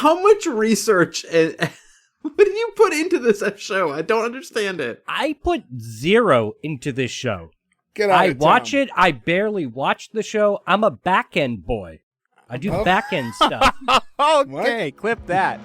how much research and what do you put into this show? I don't understand it. I put 0 into this show. Get out I of watch town. it. I barely watch the show. I'm a back-end boy. I do back-end stuff. Okay, clip that.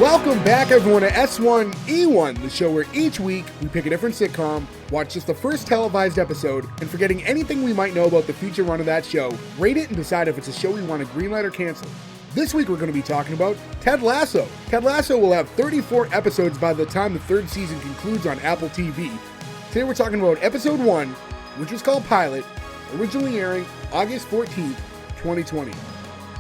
Welcome back, everyone, to S1E1, the show where each week we pick a different sitcom, watch just the first televised episode, and forgetting anything we might know about the future run of that show, rate it and decide if it's a show we want to greenlight or cancel. This week we're going to be talking about Ted Lasso. Ted Lasso will have 34 episodes by the time the third season concludes on Apple TV. Today we're talking about episode 1, which was called Pilot, originally airing August 14th, 2020.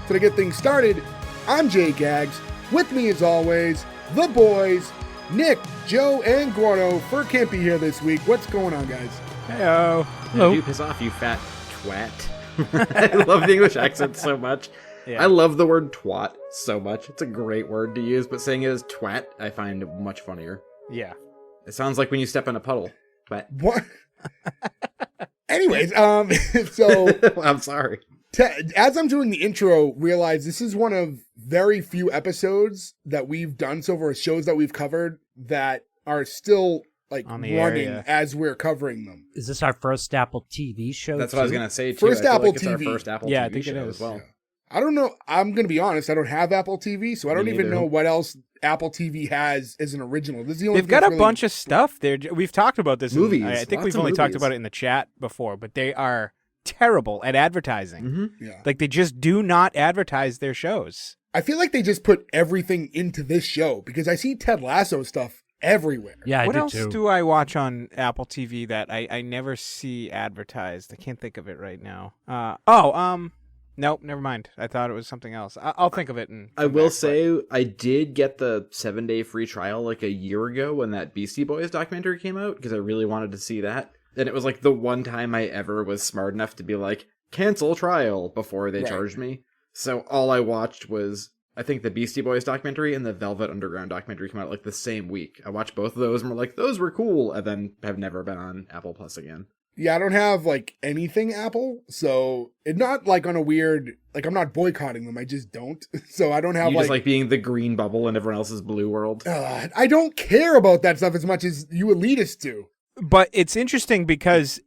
So to get things started, I'm Jay Gags. With me, as always, the boys, Nick, Joe, and Gordo. Fur can't be here this week. What's going on, guys? Heyo. Hello. You piss off, you fat twat. I love the English accent so much. Yeah. I love the word twat so much. It's a great word to use, but saying it as twat, I find much funnier. Yeah. It sounds like when you step in a puddle. Twat. What? Anyways, so I'm sorry. As I'm doing the intro, realize this is one of very few episodes that we've done so far, shows that we've covered that are still like on the running area as we're covering them. Is this our first Apple TV show? That's what I was going to say, too. First I feel Apple like it's TV. our first Apple Yeah, I TV think it show is. as well. I don't know. I'm going to be honest. I don't have Apple TV, so I don't Me even neither. know what else Apple TV has as an original. This is the only They've thing got a that's bunch of stuff there. We've talked about this. Movies. I think Lots we've of only talked movies. about it in the chat before, but they are terrible at advertising. Mm-hmm. Yeah. Like, they just do not advertise their shows. I feel like they just put everything into this show because I see Ted Lasso stuff everywhere. Yeah, What I do else too. do I watch on Apple TV that I never see advertised? I can't think of it right now. Nope, never mind. I thought it was something else. I'll think of it. And I will say, I did get the 7-day free trial like a year ago when that Beastie Boys documentary came out because I really wanted to see that. And it was like the one time I ever was smart enough to be like, cancel trial before they Right. charged me. So all I watched was, I think, the Beastie Boys documentary and the Velvet Underground documentary came out like the same week. I watched both of those and were like, those were cool, and then have never been on Apple Plus again. Yeah, I don't have like anything Apple, so it's not like on a weird, like I'm not boycotting them. I just don't. So I don't have You just like being the green bubble in everyone else's blue world. I don't care about that stuff as much as you elitists do. But it's interesting because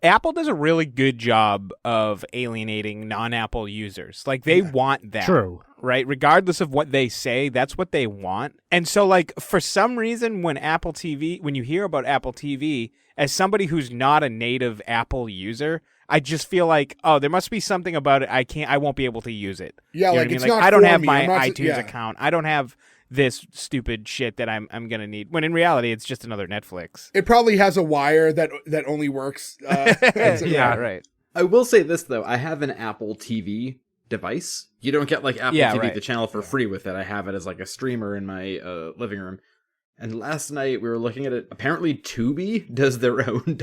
Apple does a really good job of alienating non-Apple users. Like, they want that. True. Right? Regardless of what they say, that's what they want. And so, like, for some reason, when you hear about Apple TV, as somebody who's not a native Apple user, I just feel like, oh, there must be something about it. I won't be able to use it. Yeah, You know like what I mean? it's Like, not I don't for have me. my I'm not iTunes yeah. account. I don't have this stupid shit that I'm gonna need. When in reality, it's just another Netflix. It probably has a wire that only works. Yeah, right. I will say this, though. I have an Apple TV device. You don't get, like, Apple TV, right. the channel, for free with it. I have it as, like, a streamer in my living room. And last night, we were looking at it. Apparently, Tubi does their own,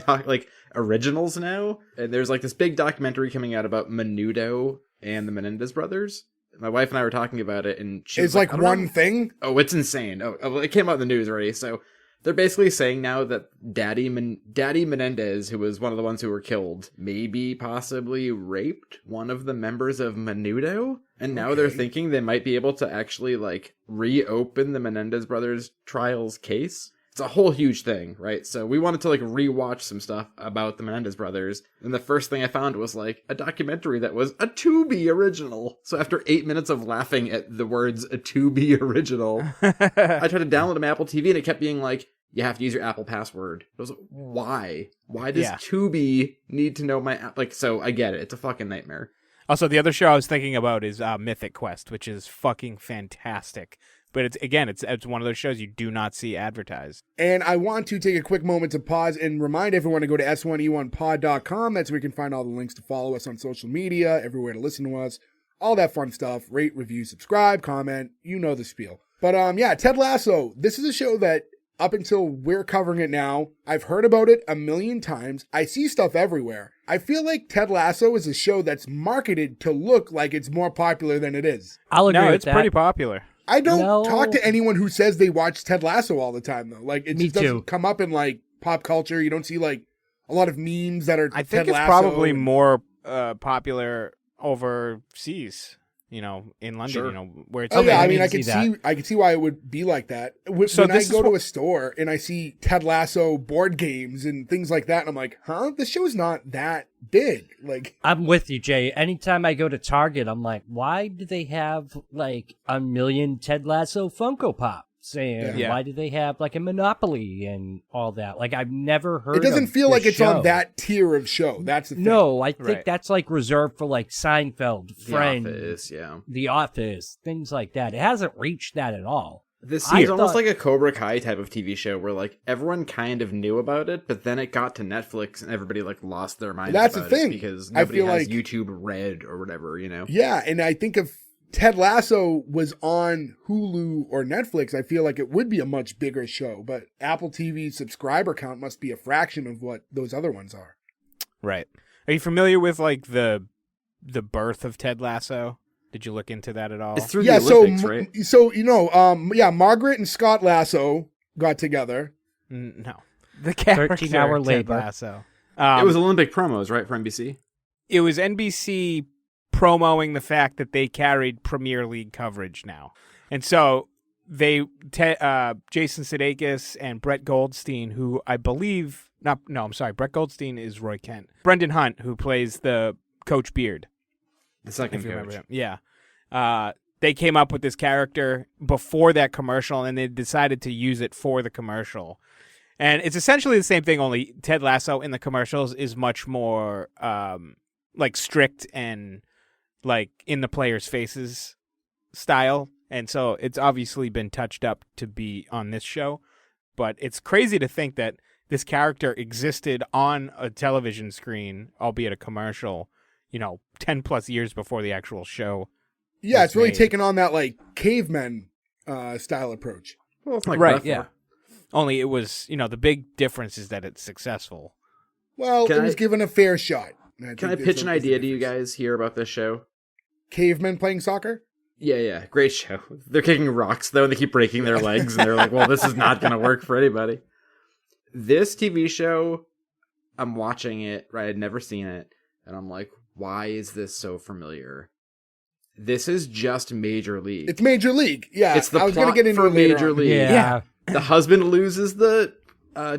originals now. And there's, like, this big documentary coming out about Menudo and the Menendez brothers. My wife and I were talking about it, and she was It's like I don't one know. thing. Oh, it's insane. Oh, it came out in the news already. So they're basically saying now that Daddy Menendez, who was one of the ones who were killed, maybe possibly raped one of the members of Menudo. And now they're thinking they might be able to actually, like, reopen the Menendez brothers trial's case. It's a whole huge thing, right? So we wanted to, like, rewatch some stuff about the Menendez brothers. And the first thing I found was, like, a documentary that was a Tubi original. So after 8 minutes of laughing at the words a Tubi original, I tried to download my Apple TV and it kept being like, you have to use your Apple password. I was like, why? Why does Tubi need to know my app? Like, so I get it. It's a fucking nightmare. Also, the other show I was thinking about is Mythic Quest, which is fucking fantastic. But it's one of those shows you do not see advertised. And I want to take a quick moment to pause and remind everyone to go to s1e1pod.com. That's where you can find all the links to follow us on social media, everywhere to listen to us, all that fun stuff. Rate, review, subscribe, comment. You know the spiel. But Ted Lasso. This is a show that up until we're covering it now, I've heard about it a million times. I see stuff everywhere. I feel like Ted Lasso is a show that's marketed to look like it's more popular than it is. I'll agree No, with it's that. pretty popular. I don't No. talk to anyone who says they watch Ted Lasso all the time, though. Like, it Me just doesn't too. come up in, like, pop culture. You don't see, like, a lot of memes that are I Ted think it's Lasso. probably more popular overseas, in London, Sure. where it's Oh yeah, I I mean, can I can see that. I can see why it would be like that. When So I this is go to what- a store and I see Ted Lasso board games and things like that, and I'm like, huh, this show's not that big. Like, I'm with you, Jay. Anytime I go to Target, I'm like, why do they have like a million Ted Lasso Funko Pops? And Yeah. why do they have like a Monopoly and all that? Like, I've never heard. it doesn't of feel this like it's show. on that tier of show. That's the thing. No, I think Right. that's like reserved for like Seinfeld, The Friends, Office, yeah. The Office, things like that. It hasn't reached that at all. This I seems almost thought- like a Cobra Kai type of TV show where like everyone kind of knew about it, but then it got to Netflix and everybody like lost their minds That's the about thing. it because I nobody feel has like- YouTube Red or whatever, Yeah, and I think if Ted Lasso was on Hulu or Netflix, I feel like it would be a much bigger show. But Apple TV's subscriber count must be a fraction of what those other ones are. Right. Are you familiar with like the birth of Ted Lasso? Did you look into that at all? It's through Yeah, the Olympics, so right? so Margaret and Scott Lasso got together. No. The character 13-hour Ted labor. Lasso. It was Olympic promos, right, for NBC? It was NBC promoting the fact that they carried Premier League coverage now. And so Jason Sudeikis and Brett Goldstein, who I believe, Brett Goldstein is Roy Kent. Brendan Hunt, who plays the Coach Beard. The second If you remember coach. him. Yeah. They came up with this character before that commercial, and they decided to use it for the commercial. And it's essentially the same thing, only Ted Lasso in the commercials is much more like strict and like in the players' faces style. And so it's obviously been touched up to be on this show. But it's crazy to think that this character existed on a television screen, albeit a commercial, 10 plus years before the actual show. Yeah, was it's really made. taken on that like caveman style approach. Well, it's like Right, Buffalo. yeah. Only it was, the big difference is that it's successful. Well, Can it was I- given a fair shot. And Can I think pitch that's an what was the idea to you difference. guys here about this show? Cavemen playing soccer? Yeah, great show. They're kicking rocks though, and they keep breaking their legs, and they're like, "Well, this is not going to work for anybody." This TV show, I'm watching it. Right, I'd never seen it, and I'm like, "Why is this so familiar?" This is just Major League. It's Major League. Yeah, It's the I was going to plot get into for it later Major on. League. Yeah. The husband loses the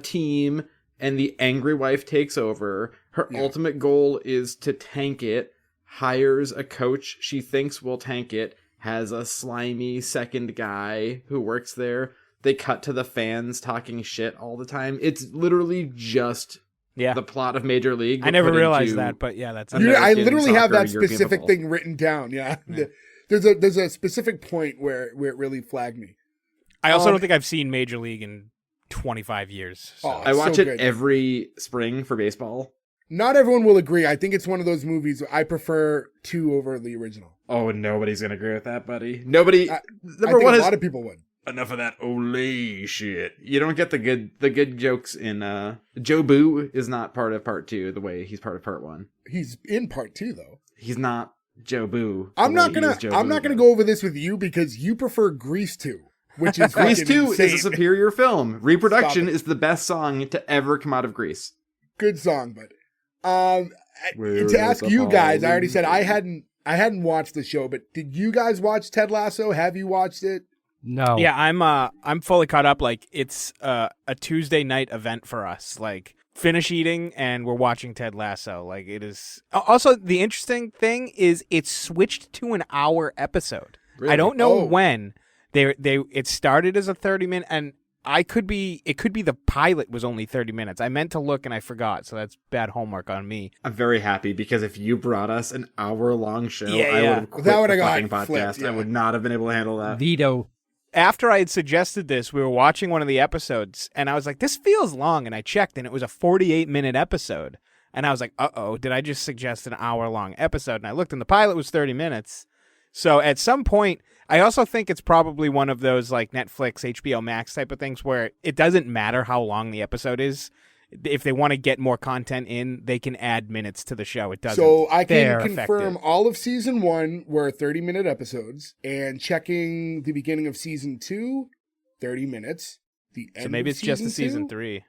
team, and the angry wife takes over. Her Yeah. ultimate goal is to tank it, hires a coach she thinks will tank it, has a slimy second guy who works there. They cut to the fans talking shit all the time. It's literally just Yeah. the plot of Major League. I but never put realized into- that, but yeah, that's American I literally have that soccer, European specific football. thing written down. Yeah. Yeah. There's a specific point where it really flagged me. I also Um, don't think I've seen Major League in 25 years. So. Oh, I watch so it good. every spring for baseball. Not everyone will agree. I think it's one of those movies I prefer 2 over the original. Oh, nobody's gonna agree with that, buddy. Nobody. I Number think one a is lot of people would. enough of that Olay shit. You don't get the good jokes in Joe Boo is not part of part 2 the way he's part of part 1. He's in part 2 though. He's not Joe Boo. I'm not gonna go over this with you because you prefer Grease 2, which is Grease fucking 2 insane. is a superior film. Reproduction Stop it. is the best song to ever come out of Grease. Good song, but Where to ask the you guys, ball I already said is. I hadn't watched the show, but did you guys watch Ted Lasso? Have you watched it? No. Yeah, I'm fully caught up. Like it's a Tuesday night event for us. Like finish eating and we're watching Ted Lasso. Like it is. Also, the interesting thing is it's switched to an hour episode. Really? I don't know Oh. when it started as a 30-minute, and it could be the pilot was only 30 minutes. I meant to look and I forgot, so that's bad homework on me. I'm very happy because if you brought us an hour-long show, Yeah, I yeah. would have quit That would've the got fucking podcast. flipped, yeah. I would not have been able to handle that. Veto. After I had suggested this, we were watching one of the episodes, and I was like, this feels long, and I checked, and it was a 48-minute episode. And I was like, uh-oh, did I just suggest an hour-long episode? And I looked, and the pilot was 30 minutes. So at some point, I also think it's probably one of those like Netflix, HBO Max type of things where it doesn't matter how long the episode is. if they want to get more content in, they can add minutes to the show. It doesn't. So I can Fair. confirm Affect all of season 1 were 30-minute episodes, and checking the beginning of season 2, 30 minutes. The end So maybe of it's just a season 2? 3.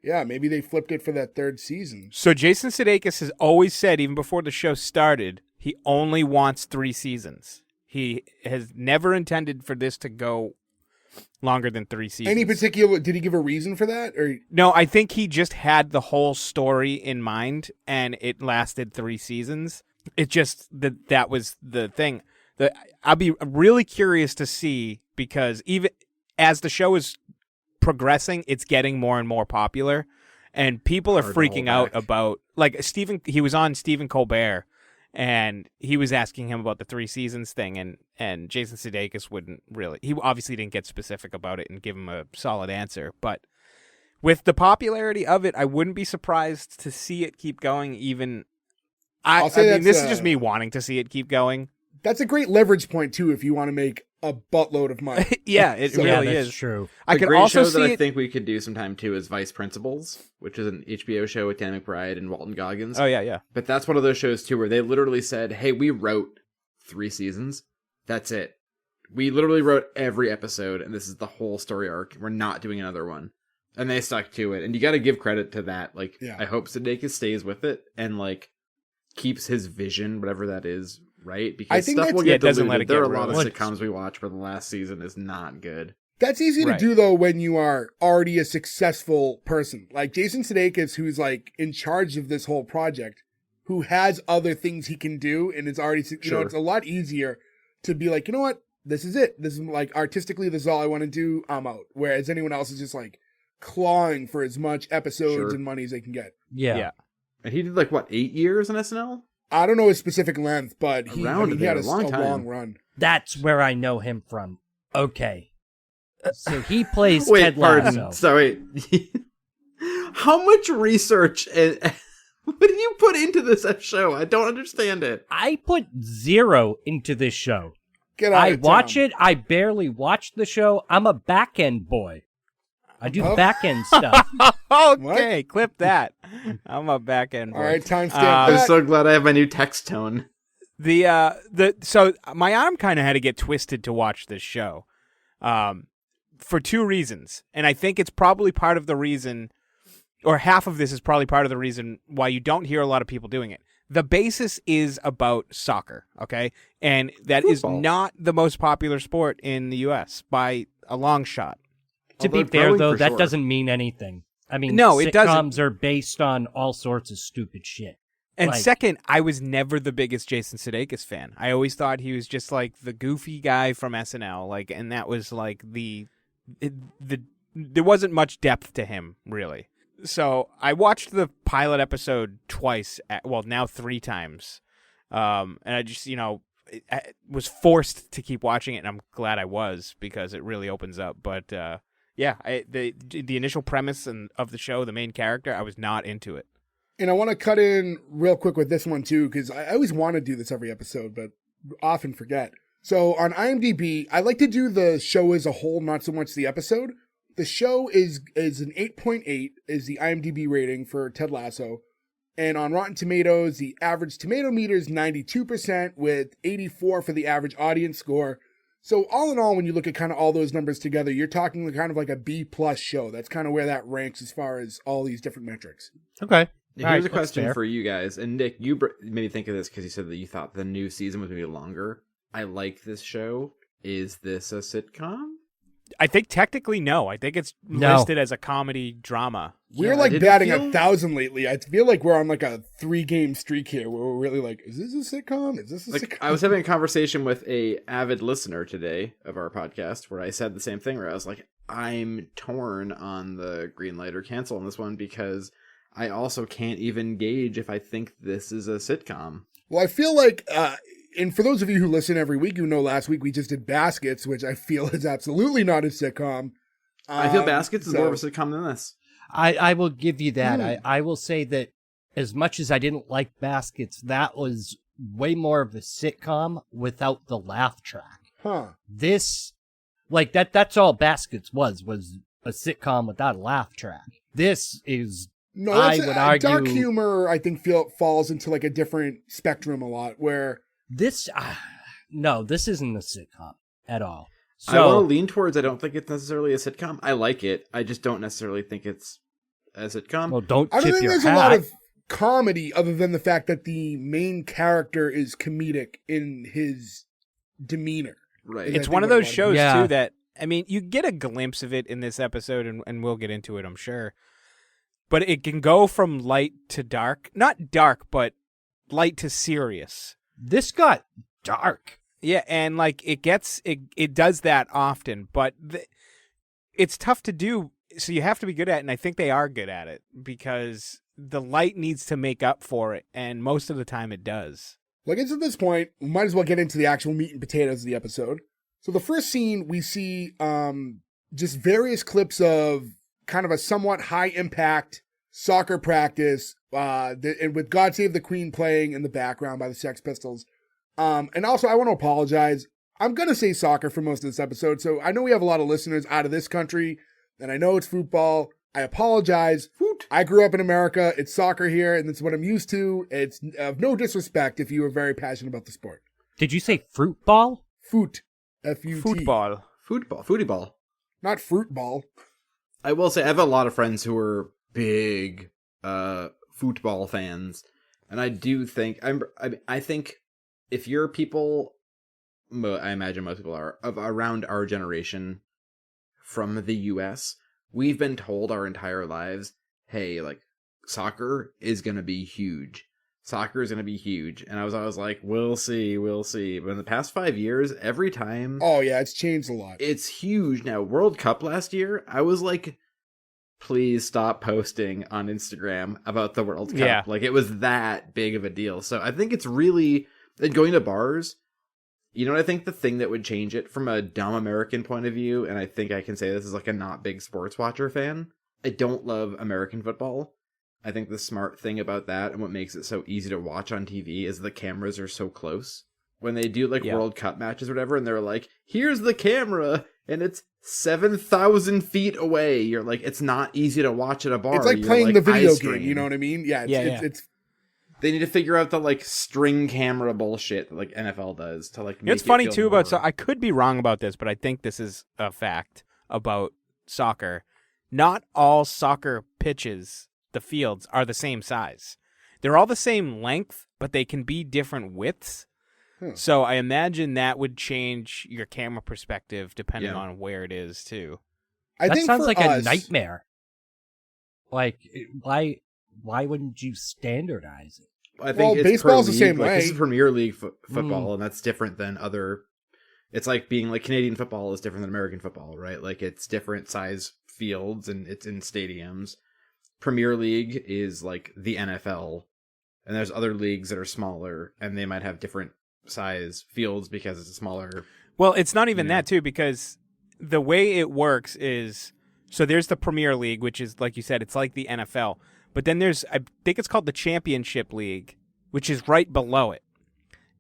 Yeah, maybe they flipped it for that 3rd season. So Jason Sudeikis has always said, even before the show started, he only wants 3 seasons. He has never intended for this to go longer than 3 seasons. Any particular? Did he give a reason for that? Or No, I think he just had the whole story in mind, and it lasted 3 seasons. It just that was the thing. I'll be really curious to see, because even as the show is progressing, it's getting more and more popular, and people are Hard to freaking hold out back. about, like, he was on Stephen Colbert, and he was asking him about the 3 seasons thing, and Jason Sudeikis he obviously didn't get specific about it and give him a solid answer, but with the popularity of it, I wouldn't be surprised to see it keep going. Even I'll I say mean, this is that's, just me wanting to see it keep going. that's a great leverage point too if you want to make a buttload of money. Yeah, it So- really that's is. true. I A can great also show that see I it. think we could do sometime too is Vice Principals, which is an HBO show with Dan McBride and Walton Goggins. Oh yeah. But that's one of those shows too where they literally said, "Hey, we wrote 3 seasons. That's it. We literally wrote every episode, and this is the whole story arc. We're not doing another one." And they stuck to it, and you got to give credit to that. Like, Yeah. I hope Sudeikis stays with it and like keeps his vision, whatever that is, right? Because I think stuff that's- will Yeah, get it doesn't diluted. let it There get are a lot of ruined. sitcoms we watch where the last season is not good. That's easy to Right. do though when you are already a successful person. Like Jason Sudeikis, who's like in charge of this whole project, who has other things he can do and is already, you know, Sure. it's a lot easier to be like, you know what, this is it. This is like artistically, this is all I want to do. I'm out. Whereas anyone else is just like clawing for as much episodes Sure. and money as they can get. Yeah. Yeah. And he did like what, 8 years on SNL? I don't know his specific length, but he, Around he there, had a long time. long run. That's where I know him from. Okay. So he plays Wait, Ted pardon. Lasso. Sorry. How much research and what do you put into this show? I don't understand it. I put 0 into this show. Get out I of watch town. it. I barely watch the show. I'm a back end boy. I do Oh. back end stuff. Okay, clip that. I'm a back end boy. All right, timestamp I'm that. so glad I have my new text tone. So my arm kind of had to get twisted to watch this show, for 2 reasons, and I think it's probably part of the reason, or half of this is probably part of the reason why you don't hear a lot of people doing it. The basis is about soccer, okay, and that is Football. not the most popular sport in the U.S. by a long shot. To be Although fair, growing though, for that sure. doesn't mean anything. I mean, No, it doesn't. sitcoms are based on all sorts of stupid shit. And Like- second, I was never the biggest Jason Sudeikis fan. I always thought he was just like the goofy guy from SNL, like, and that was like there wasn't much depth to him, really. So I watched the pilot episode twice, now 3 times, and I just, I was forced to keep watching it, and I'm glad I was, because it really opens up. But the initial premise of the show, the main character, I was not into it. And I want to cut in real quick with this one too, because I always want to do this every episode, but often forget. So on IMDb, I like to do the show as a whole, not so much the episode. The show is an 8.8 is the IMDb rating for Ted Lasso. And on Rotten Tomatoes, the average tomato meter is 92% with 84 for the average audience score. So all in all, when you look at kind of all those numbers together, you're talking kind of like a B+ show. That's kind of where that ranks as far as all these different metrics. Okay. Here's All right, a that's question fair. for you guys. And Nick, you made me think of this because you said that you thought the new season was going to be longer. I like this show. Is this a sitcom? I think technically no. I think it's No. listed as a comedy drama. We're Yeah, like did it batting feel- 1,000 lately. I feel like we're on like a 3-game streak here where we're really like, is this a sitcom? Is this a Like, sitcom? I was having a conversation with a avid listener today of our podcast where I said the same thing, where I was like, I'm torn on the green light or cancel on this one because I also can't even gauge if I think this is a sitcom. Well, I feel like, and for those of you who listen every week, you know last week we just did Baskets, which I feel is absolutely not a sitcom. I feel Baskets is so- more of a sitcom than this. I will give you that. Hmm. I will say that as much as I didn't like Baskets, that was way more of a sitcom without the laugh track. Huh. This, like, that's all Baskets was a sitcom without a laugh track. This is No, I that's would dark argue humor. I think falls into like a different spectrum a lot. Where this. No, this isn't a sitcom at all. I want So to lean towards I don't think it's necessarily a sitcom. I like it. I just don't necessarily think it's a sitcom. well, don't I don't tip think your there's hat. a lot of comedy other than the fact that the main character is comedic in his demeanor. Right. And I It's think one of what a those lot of- shows Yeah. too that I mean, you get a glimpse of it in this episode, and we'll get into it, I'm sure. But it can go from light to dark, not dark, but light to serious. This got dark. Yeah, and like it does that often, but it's tough to do. So you have to be good at it, and I think they are good at it because the light needs to make up for it, and most of the time it does. Like, it's at this point, we might as well get into the actual meat and potatoes of the episode. So the first scene, we see just various clips of kind of a somewhat high-impact soccer practice, and with God Save the Queen playing in the background by the Sex Pistols. And also, I want to apologize. I'm going to say soccer for most of this episode, so I know we have a lot of listeners out of this country, and I know it's football. I apologize. Foot. I grew up in America. It's soccer here, and it's what I'm used to. It's of no disrespect if you are very passionate about the sport. Did you say fruit ball? Foot. F-U-T. Football. Foodie ball. Not fruit ball. I will say I have a lot of friends who are big football fans, and I do think I think if you're people, I imagine most people are of around our generation from the U.S., we've been told our entire lives, hey, like, soccer is gonna be huge. Soccer is gonna be huge, and I was always like, we'll see. But in the past 5 years, every time, Oh, yeah, it's changed a lot. it's huge now. World Cup last year, I was like, please stop posting on Instagram about the World Cup. Yeah. Like, it was that big of a deal. So I think it's really, and going to bars, you know what I think the thing that would change it from a dumb American point of view, and I think I can say this as like a not big sports watcher fan, I don't love American football. I think the smart thing about that and what makes it so easy to watch on TV is the cameras are so close. When they do like Yeah. World Cup matches or whatever, and they're like, here's the camera, and it's 7,000 feet away. You're like, it's not easy to watch at a bar. It's like You're playing the video eye game, strain. you know what I mean? Yeah, it's They need to figure out the like string camera bullshit that like NFL does to like. Make It's funny it feel too more... about so I could be wrong about this, but I think this is a fact about soccer. Not all soccer pitches, the fields, are the same size. They're all the same length, but they can be different widths. So I imagine that would change your camera perspective depending Yeah. on where it is too. I That think sounds for like us, a nightmare. Like, why wouldn't you standardize it? I think Well, it's baseball's per the same league. Like, this way. is Premier League football, and that's different than other. It's like being like Canadian football is different than American football, right? Like it's different size fields and it's in stadiums. Premier League is like the NFL, and there's other leagues that are smaller, and they might have different size fields because it's a smaller. Well, it's not even Yeah. that too, because the way it works is so there's the Premier League, which is like you said, it's like the NFL. But then there's, I think it's called the Championship League, which is right below it.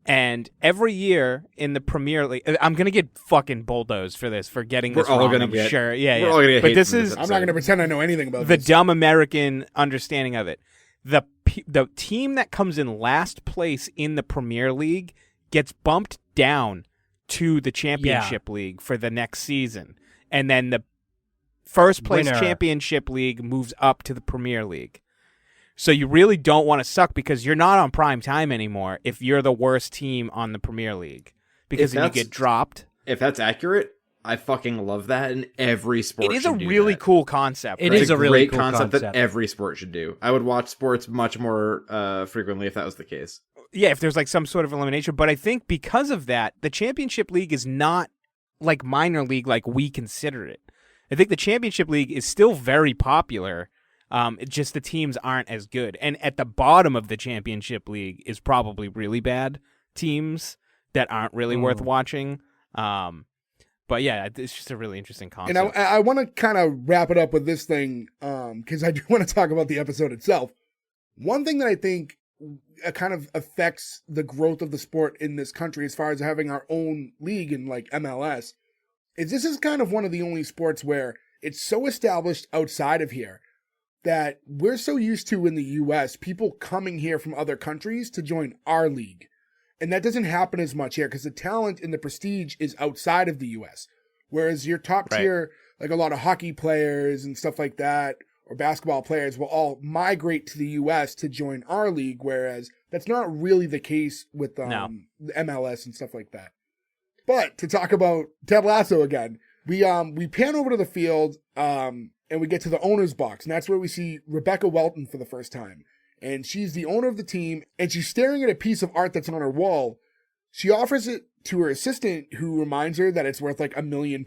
And every year in the Premier League, I'm gonna get fucking bulldozed for this, for getting this We're all wrong. gonna I'm get- sure. Yeah, we're yeah. all gonna get but hate this from this is I'm not going to pretend I know anything about the this. dumb American understanding of it. The team that comes in last place in the Premier League gets bumped down to the Championship League for the next season, and then the first place Winner. Championship League moves up to the Premier League. So you really don't want to suck because you're not on prime time anymore if you're the worst team on the Premier League, because If then you that's- get dropped. If that's accurate, I fucking love that, and every sport. It is a should do really that. cool concept. It right? is It's a really great cool concept that concept. every sport should do. I would watch sports much more frequently if that was the case. Yeah, if there's like some sort of elimination. But I think because of that, the Championship League is not like minor league like we consider it. I think the Championship League is still very popular. It's just the teams aren't as good. And at the bottom of the Championship League is probably really bad teams that aren't really worth watching. But yeah, it's just a really interesting concept. And I want to kind of wrap it up with this thing, because I do want to talk about the episode itself. One thing that I think kind of affects the growth of the sport in this country, as far as having our own league in like MLS, is this is kind of one of the only sports where it's so established outside of here that we're so used to in the US, people coming here from other countries to join our league. And that doesn't happen as much here because the talent and the prestige is outside of the US. Whereas your top tier, like a lot of hockey players and stuff like that, or basketball players will all migrate to the US to join our league, whereas that's not really the case with the MLS and stuff like that. But to talk about Ted Lasso again, we pan over to the field and we get to the owner's box, and that's where we see Rebecca Welton for the first time. And she's the owner of the team, and she's staring at a piece of art that's on her wall. She offers it to her assistant, who reminds her that it's worth like £1 million.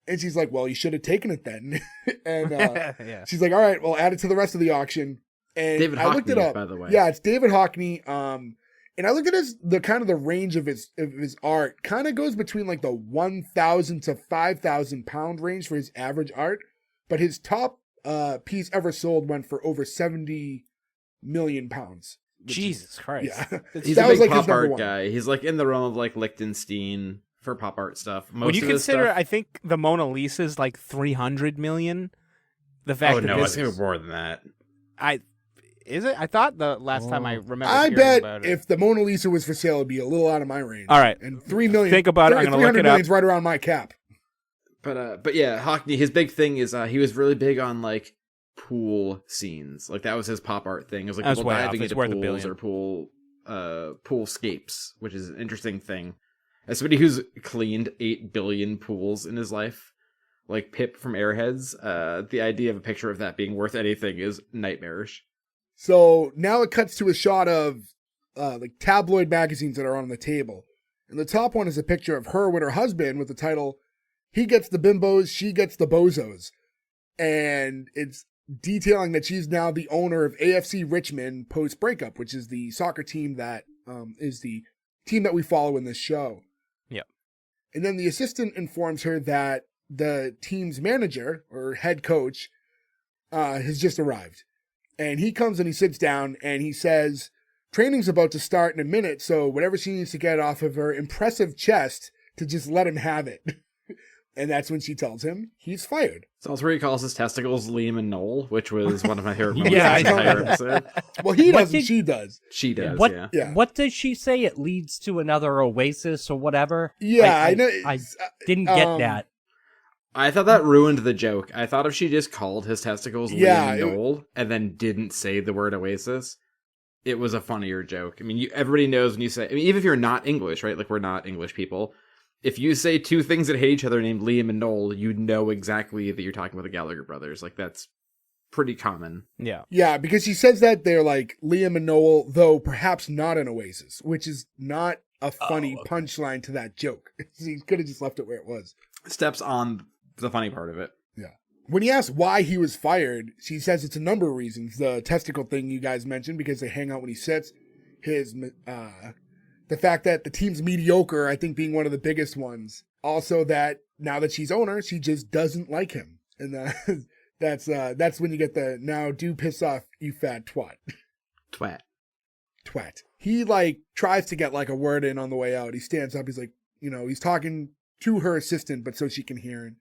And she's like, well, you should have taken it then. And she's like, all right, well, add it to the rest of the auction. And David I looked it Hockney, up. by the way. Yeah, it's David Hockney. And I looked at the range of his art. Kind of goes between like the 1,000 to 5,000 pound range for his average art. But his top piece ever sold went for over 70 million pounds. Jesus Christ. Yeah. He's That a was, big like, his pop number art one. guy. He's like in the realm of like Liechtenstein for pop art stuff. When you consider, I think the Mona Lisa is like 300 million. The fact oh that no, this it's more than that. Is it? I thought the last time I remember. I hearing bet about it. if the Mona Lisa was for sale, it'd be a little out of my range. All right. And 3 million. Think about it. I'm gonna look it up. Million's right around my cap. But yeah, Hockney, his big thing is he was really big on like pool scenes. Like that was his pop art thing. It was like That's people way off. diving It's into worth $1 pools billion. or poolscapes, which is an interesting thing. As somebody who's cleaned 8 billion pools in his life, like Pip from Airheads, the idea of a picture of that being worth anything is nightmarish. So now it cuts to a shot of like tabloid magazines that are on the table. And the top one is a picture of her with her husband with the title, "He gets the bimbos, she gets the bozos." And it's detailing that she's now the owner of AFC Richmond post-breakup, which is the soccer team that is the team that we follow in this show. Yep. And then the assistant informs her that the team's manager or head coach has just arrived. And he comes and he sits down and he says, training's about to start in a minute, so whatever she needs to get off of her impressive chest to just let him have it. And that's when she tells him he's fired. So that's where he calls his testicles Liam and Noel, which was one of my favorite moments Yeah, of the entire episode. Well, he What doesn't, did- she does. She does, What? yeah. Yeah. What does she say? It leads to another oasis or whatever. Yeah, I know. I didn't get that. I thought that ruined the joke. I thought if she just called his testicles Yeah, Liam and Noel and then didn't say the word oasis, it was a funnier joke. I mean, everybody knows when you say, I mean, even if you're not English, right? Like we're not English people. If you say two things that hate each other named Liam and Noel, you know exactly that you're talking about the Gallagher brothers. Like that's pretty common. Yeah. Yeah, because he says that they're like Liam and Noel, though perhaps not an oasis, which is not a funny punchline to that joke. He could have just left it where it was. Steps on the funny part of it. Yeah. When he asks why he was fired, she says it's a number of reasons. The testicle thing you guys mentioned, because they hang out when he sits. The fact that the team's mediocre, I think being one of the biggest ones. Also that now that she's owner, she just doesn't like him. And that's when you get the, now do piss off, you fat twat. Twat. He like tries to get like a word in on the way out. He stands up. He's like, he's talking to her assistant, but so she can hear him.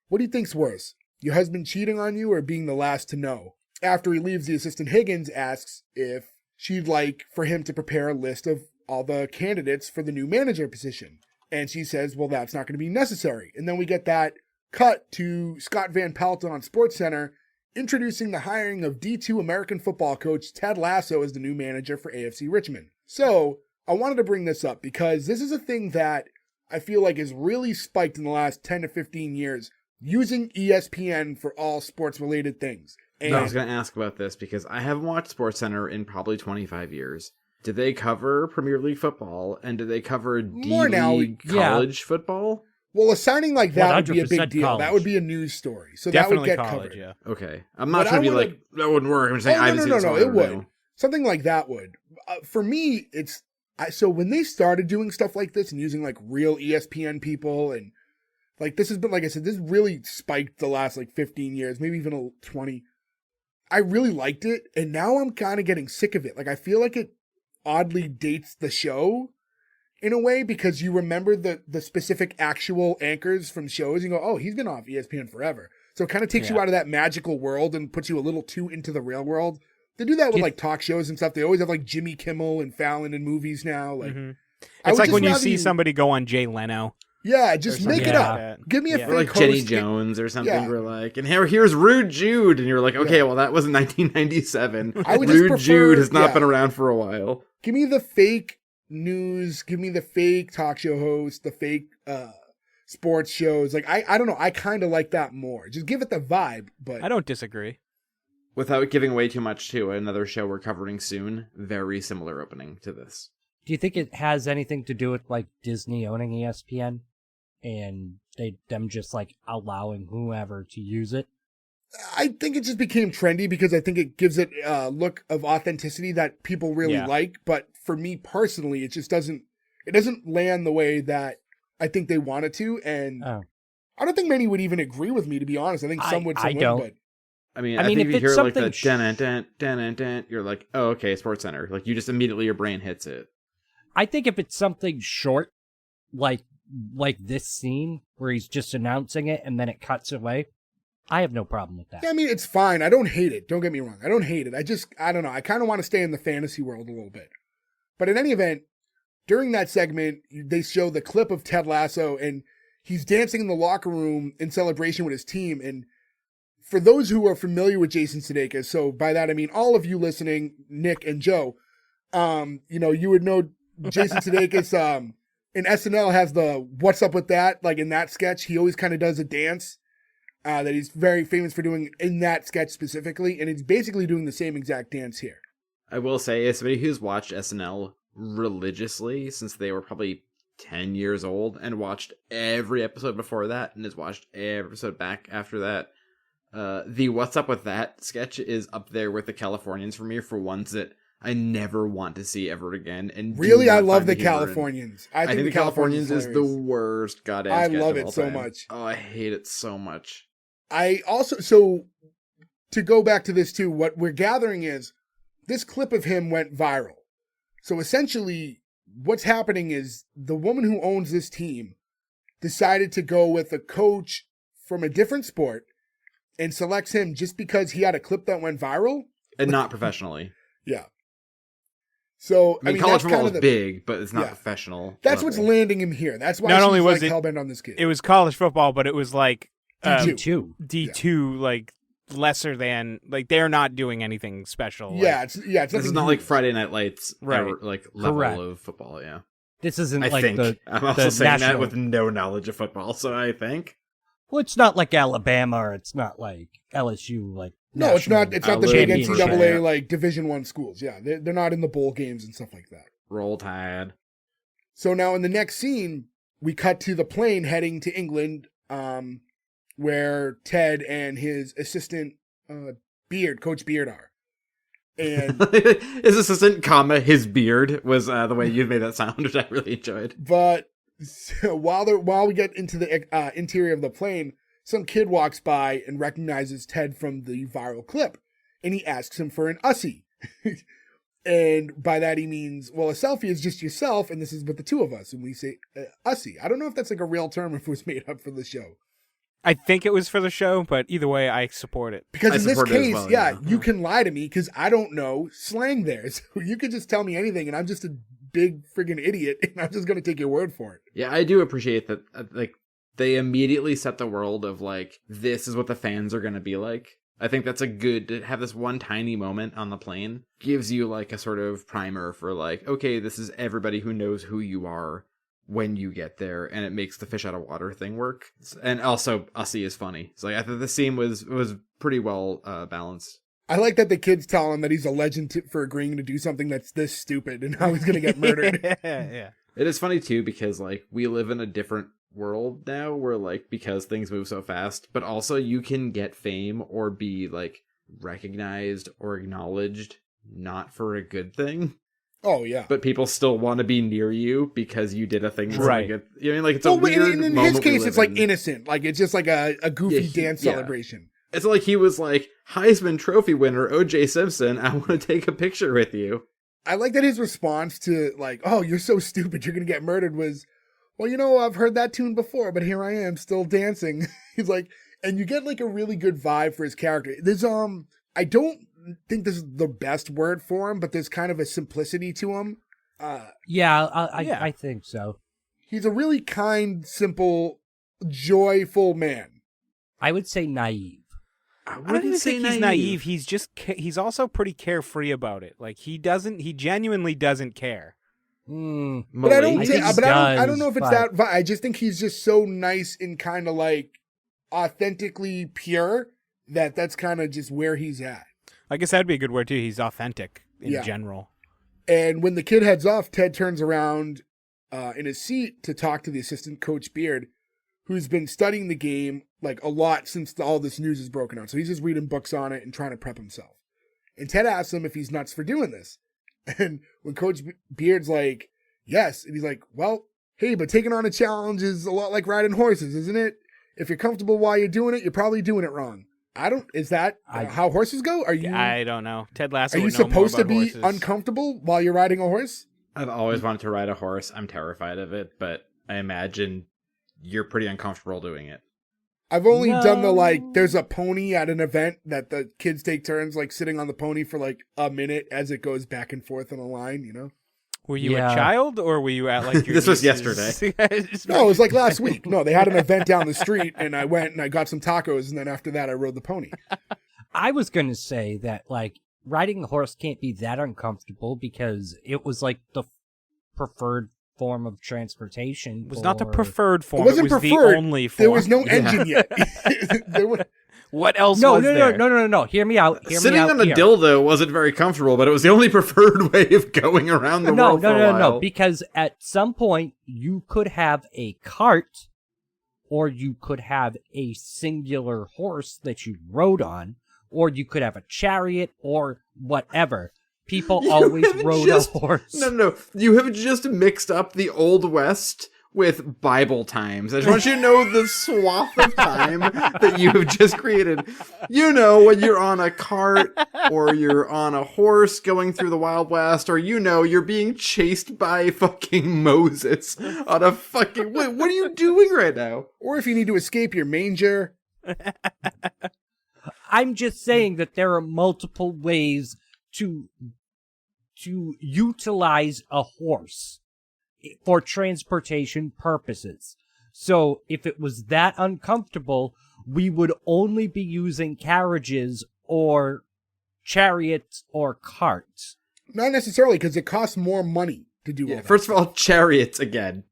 What do you think's worse? Your husband cheating on you or being the last to know? After he leaves, the assistant Higgins asks if she'd like for him to prepare a list of all the candidates for the new manager position. And she says, well, that's not going to be necessary. And then we get that cut to Scott Van Pelt on SportsCenter introducing the hiring of D2 American football coach Ted Lasso as the new manager for AFC Richmond. So I wanted to bring this up because this is a thing that I feel like is really spiked in the last 10 to 15 years, using ESPN for all sports-related things. And I was going to ask about this because I haven't watched SportsCenter in probably 25 years. Did they cover Premier League football, and did they cover More now, D-League college football? well, a signing like that would be a big 100% deal. college. That would be a news story. So Definitely that would get college, covered. yeah. Okay. I'm not But trying I to be wanna- like, that wouldn't work. I'm just saying I haven't seen it, so I It don't would. know. Something like that would. For me, so when they started doing stuff like this and using like real ESPN people and like this has been, like I said, this really spiked the last like 15 years, maybe even 20. I really liked it. And now I'm kind of getting sick of it. Like I feel like it oddly dates the show in a way because you remember the specific actual anchors from shows and go, oh, he's been off ESPN forever. So it kind of takes you out of that magical world and puts you a little too into the real world. They do that with like talk shows and stuff. They always have like Jimmy Kimmel and Fallon in movies now. Like, it's like when you see somebody go on Jay Leno. Yeah, just make it up. Give me a fake or like host. Jenny Jones or something. We're like, and here's Rude Jude, and you're like, okay, well that was in 1997. Rude Jude has not been around for a while. Give me the fake news. Give me the fake talk show host. The fake sports shows. Like I don't know. I kind of like that more. Just give it the vibe. But I don't disagree. Without giving away too much to another show we're covering soon, very similar opening to this. Do you think it has anything to do with like Disney owning ESPN and them just like allowing whoever to use it? I think it just became trendy because I think it gives it a look of authenticity that people really like. But for me personally, it just doesn't land the way that I think they want it to. And I don't think many would even agree with me, to be honest. I think some would. I don't. But I mean, if you hear like the dun you're like, oh, okay, Sports Center. Like you just immediately your brain hits it. I think if it's something short, like this scene where he's just announcing it and then it cuts away, I have no problem with that. Yeah, I mean, it's fine. I don't hate it. Don't get me wrong. I don't hate it. I don't know. I kind of want to stay in the fantasy world a little bit. But in any event, during that segment, they show the clip of Ted Lasso and he's dancing in the locker room in celebration with his team. And for those who are familiar with Jason Sudeikis, so by that I mean all of you listening, Nick and Joe, you would know Jason Sudeikis in SNL has the "What's Up with That?" Like in that sketch, he always kind of does a dance that he's very famous for doing in that sketch specifically, and he's basically doing the same exact dance here. I will say, as somebody who's watched SNL religiously since they were probably 10 years old and watched every episode before that and has watched every episode back after that, the "What's Up with That" sketch is up there with the Californians for me for ones that I never want to see ever again. And really, I love the Californians. I think the Californians is the worst goddamn sketch I love of it all so time. much. Oh, I hate it so much. I also, so to go back to this too, what we're gathering is this clip of him went viral. So essentially what's happening is the woman who owns this team decided to go with a coach from a different sport and selects him just because he had a clip that went viral. And not professionally. Yeah. So, I mean college football is big, but it's not professional. That's what's landing him here. That's why not only was like hellbent on this kid. It was college football, but it was like D2, like lesser than, like they're not doing anything special. Yeah, like, it's this is not like Friday Night Lights, right? Like level of football. Yeah, this isn't I like think. I'm also saying that with no knowledge of football, so I think. Well, it's not like Alabama, or it's not like LSU, like. No, it's not. It's not the big NCAA yeah. like Division I schools. Yeah, they're not in the bowl games and stuff like that. Roll Tide. So now in the next scene, we cut to the plane heading to England, where Ted and his assistant Coach Beard are. And his assistant, his beard was the way you made that sound, which I really enjoyed. But so while we get into the interior of the plane, some kid walks by and recognizes Ted from the viral clip, and he asks him for an Ussie. And by that he means, well, a selfie is just yourself, and this is with the two of us. And we say Ussie. I don't know if that's like a real term, if it was made up for the show. I think it was for the show, but either way, I support it. Because in this case, you can lie to me because I don't know slang there. So you could just tell me anything, and I'm just a big friggin' idiot, and I'm just going to take your word for it. Yeah, I do appreciate that, like, they immediately set the world of, like, this is what the fans are going to be like. I think that's a good, to have this one tiny moment on the plane gives you, like, a sort of primer for, like, okay, this is everybody who knows who you are when you get there, and it makes the fish out of water thing work. And also, Ussie is funny. So, like, I thought the scene was pretty well balanced. I like that the kids tell him that he's a legend for agreeing to do something that's this stupid and how he's going to get murdered. Yeah. It is funny, too, because, like, we live in a different world now where, like, because things move so fast, but also you can get fame or be, like, recognized or acknowledged not for a good thing. Oh, yeah. But people still want to be near you because you did a thing. Right. You know, I mean, like, it's a weird in his case, it's like innocent. Like, it's just like a goofy dance celebration. It's like he was like, Heisman Trophy winner O.J. Simpson, I want to take a picture with you. I like that his response to, like, oh, you're so stupid, you're going to get murdered was, well, you know, I've heard that tune before, but here I am still dancing. He's like, And you get like a really good vibe for his character. There's I don't think this is the best word for him, but there's kind of a simplicity to him. I think so. He's a really kind, simple, joyful man. I would say naive. I don't even think he's naive. He's just he's also pretty carefree about it. Like he genuinely doesn't care. But I don't know if it's that vibe. I just think he's just so nice and kind of like authentically pure that's kind of just where he's at. I guess that'd be a good word too. He's authentic in general. And when the kid heads off, Ted turns around in his seat to talk to the assistant coach Beard, who's been studying the game like a lot since all this news is broken out. So he's just reading books on it and trying to prep himself. And Ted asks him if he's nuts for doing this. And when Coach Beard's like, yes. And he's like, well, hey, but taking on a challenge is a lot like riding horses, isn't it? If you're comfortable while you're doing it, you're probably doing it wrong. Is that how horses go? I don't know. Ted Lasso. Are you supposed to be uncomfortable while you're riding a horse? I've always wanted to ride a horse. I'm terrified of it, but I imagine you're pretty uncomfortable doing it. I've only done there's a pony at an event that the kids take turns like sitting on the pony for like a minute as it goes back and forth in a line, you know? Were you a child or were you at like your This was yesterday. No, it was like last week. No, they had an event down the street and I went and I got some tacos and then after that I rode the pony. I was going to say that like riding a horse can't be that uncomfortable because it was like the preferred form of transportation. It was not the preferred form. It wasn't was preferred. The only form. There was no engine yet. What else was there? No. Hear me out. Sitting on a dildo wasn't very comfortable, but it was the only preferred way of going around the world for a while. No, because at some point you could have a cart or you could have a singular horse that you rode on, or you could have a chariot or whatever. People always rode a horse. No. You have just mixed up the Old West with Bible times. I just want you to know the swath of time that you have just created. You know, when you're on a cart or you're on a horse going through the Wild West, or you know, you're being chased by fucking Moses on a fucking... Wait, what are you doing right now? Or if you need to escape your manger. I'm just saying that there are multiple ways to utilize a horse for transportation purposes. So if it was that uncomfortable, we would only be using carriages or chariots or carts. Not necessarily, because it costs more money to do all that. First of all, chariots again.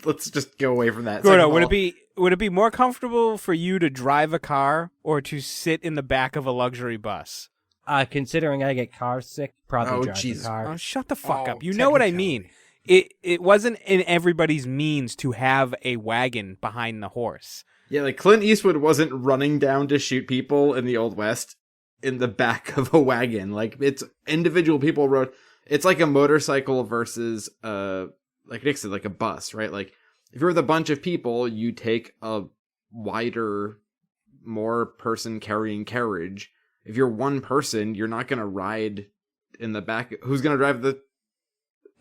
Let's just go away from that. Gordo, would it be more comfortable for you to drive a car or to sit in the back of a luxury bus? Considering I get car sick, probably drive the car. Oh, shut the fuck up. You know what I mean. It wasn't in everybody's means to have a wagon behind the horse. Yeah, like Clint Eastwood wasn't running down to shoot people in the Old West in the back of a wagon. Like, it's individual people rode. It's like a motorcycle versus, like Nick said, like a bus, right? Like, if you're with a bunch of people, you take a wider, more person carrying carriage. If you're one person, you're not going to ride in the back. Who's going to drive the...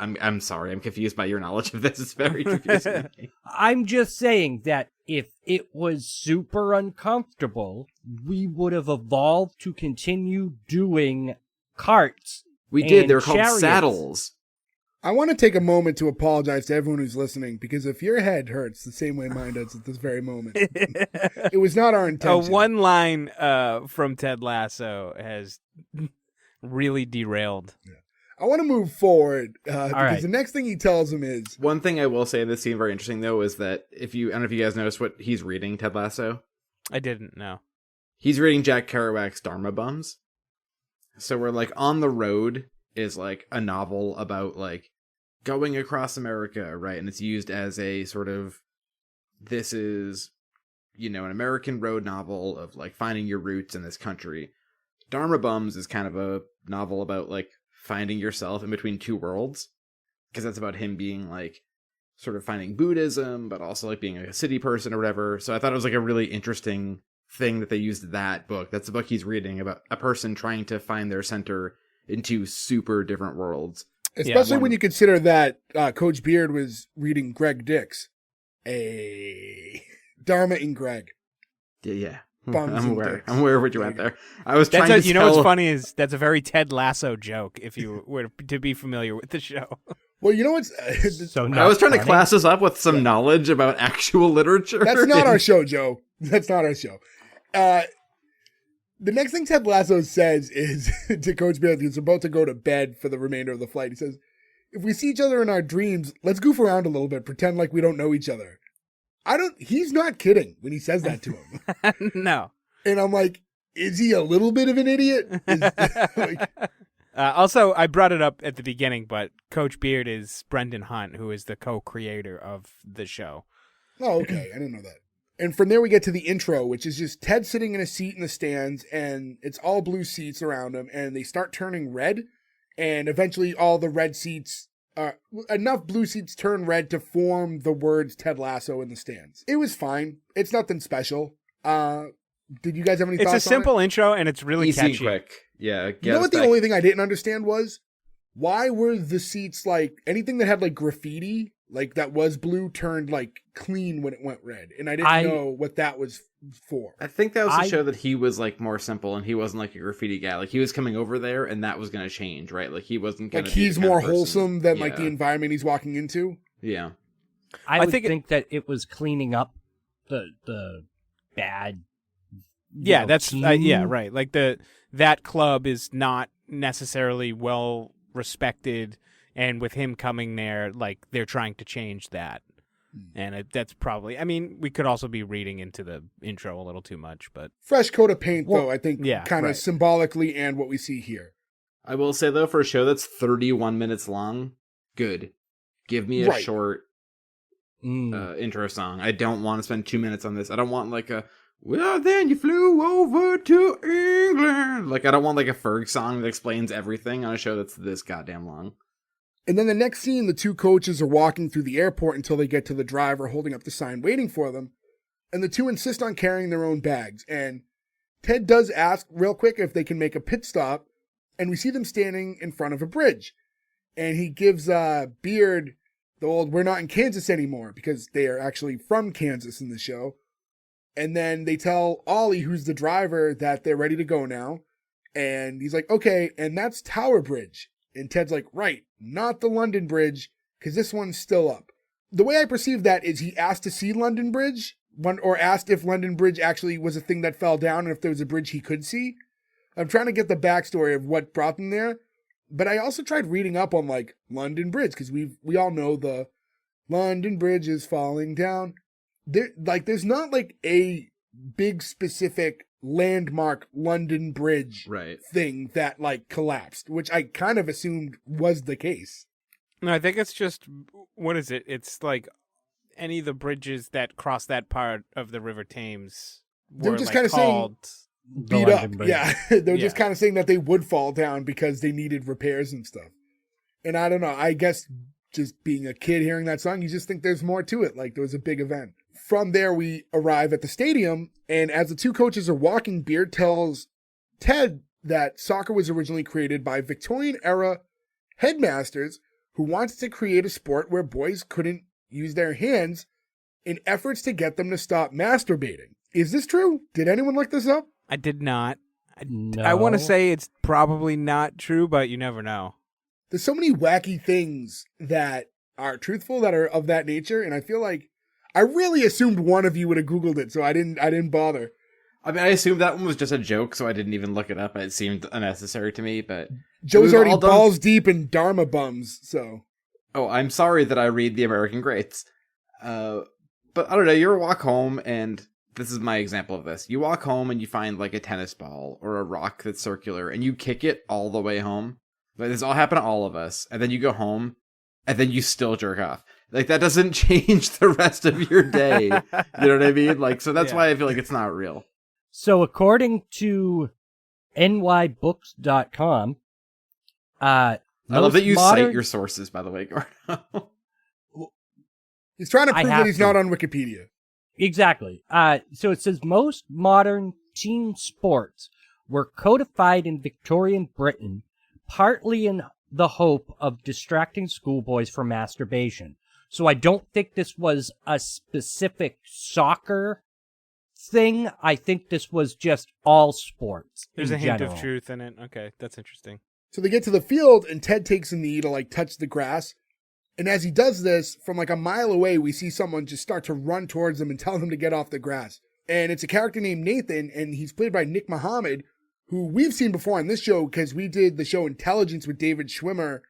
I'm sorry, I'm confused by your knowledge of this. It's very confusing. I'm just saying that if it was super uncomfortable, we would have evolved to continue doing carts. We did. They were chariots. called saddles. I want to take a moment to apologize to everyone who's listening, because if your head hurts the same way mine does at this very moment, it was not our intention. One line from Ted Lasso has really derailed. Yeah. I want to move forward because the next thing he tells him is... One thing I will say in this scene very interesting, though, is that I don't know if you guys noticed what he's reading, Ted Lasso. I didn't know. He's reading Jack Kerouac's Dharma Bums. So we're like, On the Road is like a novel about like going across America, right? And it's used as a sort of, this is, you know, an American road novel of like finding your roots in this country. Dharma Bums is kind of a novel about like finding yourself in between two worlds, because that's about him being like sort of finding Buddhism, but also like being a city person or whatever. So I thought it was like a really interesting thing that they used that book. That's the book he's reading about a person trying to find their center in two super different worlds. Especially when you consider that Coach Beard was reading Greg Dix. Dharma and Greg. Yeah. bums and dicks. I'm aware of what you went there. I was That's trying to you know what's tell- funny is that's a very Ted Lasso joke if you were to be familiar with the show. Well, you know what's... So I was trying to funny. class this up with some knowledge about actual literature. That's not our show, Joe. That's not our show. The next thing Ted Lasso says is to Coach Beard, who's about to go to bed for the remainder of the flight. He says, if we see each other in our dreams, let's goof around a little bit, pretend like we don't know each other. He's not kidding when he says that to him. No. And I'm like, is he a little bit of an idiot? Also, I brought it up at the beginning, but Coach Beard is Brendan Hunt, who is the co-creator of the show. Oh, okay. I didn't know that. And from there we get to the intro, which is just Ted sitting in a seat in the stands, and it's all blue seats around him, and they start turning red, and eventually all the red seats, enough blue seats turn red to form the words Ted Lasso in the stands. It was fine. It's nothing special. Did you guys have any thoughts on it? It's a simple intro, and it's really Easy catchy. and quick. Yeah. You know what the only thing I didn't understand was? Why were the seats like, anything that had like graffiti, like that was blue, turned like clean when it went red? And I didn't know what that was for. I think that was to show that he was like more simple and he wasn't like a graffiti guy. Like he was coming over there and that was going to change, right? Like he wasn't going to like he's more wholesome than like the environment he's walking into. Yeah. I think that it was cleaning up the bad. Yeah, that's team. yeah, right. Like that club is not necessarily well respected, and with him coming there, like they're trying to change that. And that's probably, I mean, we could also be reading into the intro a little too much, but Fresh coat of paint, though, I think, yeah, kind of right. symbolically and what we see here. I will say, though, for a show that's 31 minutes long, good. Give me a short intro song. I don't want to spend 2 minutes on this. I don't want like a, well, then you flew over to England. Like, I don't want like a Ferg song that explains everything on a show that's this goddamn long. And then the next scene, the two coaches are walking through the airport until they get to the driver holding up the sign waiting for them. And the two insist on carrying their own bags. And Ted does ask real quick if they can make a pit stop. And we see them standing in front of a bridge. And he gives Beard the old, we're not in Kansas anymore, because they are actually from Kansas in the show. And then they tell Ollie, who's the driver, that they're ready to go now. And he's like, okay, and that's Tower Bridge. And Ted's like, right, not the London Bridge, because this one's still up. The way I perceive that is he asked to see London Bridge, or asked if London Bridge actually was a thing that fell down and if there was a bridge he could see. I'm trying to get the backstory of what brought them there. But I also tried reading up on, like, London Bridge, because we all know the London Bridge is falling down. There's not, like, a big specific landmark London Bridge thing that, like, collapsed, which I kind of assumed was the case. No, I think it's just, what is it? It's like any of the bridges that cross that part of the River Thames were just like kind of called... beat up. Yeah, they're just kind of saying that they would fall down because they needed repairs and stuff. And I don't know, I guess just being a kid hearing that song, you just think there's more to it, like there was a big event. From there, we arrive at the stadium, and as the two coaches are walking, Beard tells Ted that soccer was originally created by Victorian-era headmasters who wanted to create a sport where boys couldn't use their hands in efforts to get them to stop masturbating. Is this true? Did anyone look this up? I did not. No. I want to say it's probably not true, but you never know. There's so many wacky things that are truthful that are of that nature, and I feel like I really assumed one of you would have Googled it, so I didn't bother. I mean, I assumed that one was just a joke, so I didn't even look it up. It seemed unnecessary to me, but... Joe's already balls deep in Dharma bums, so... Oh, I'm sorry that I read the American Greats. But I don't know, you ever walk home, and this is my example of this. You walk home and you find, like, a tennis ball or a rock that's circular, and you kick it all the way home. Like, this all happened to all of us. And then you go home, and then you still jerk off. Like, that doesn't change the rest of your day. You know what I mean? Like, so that's why I feel like it's not real. So according to nybooks.com, I love that you cite your sources, by the way, Gordo. He's trying to prove that he's not on Wikipedia. Exactly. So it says most modern team sports were codified in Victorian Britain, partly in the hope of distracting schoolboys from masturbation. So I don't think this was a specific soccer thing. I think this was just all sports. There's in a hint general. of truth in it. Okay, that's interesting. So they get to the field, and Ted takes a knee to like touch the grass. And as he does this, from like a mile away, we see someone just start to run towards him and tell him to get off the grass. And it's a character named Nathan, and he's played by Nick Mohammed, who we've seen before on this show because we did the show Intelligence with David Schwimmer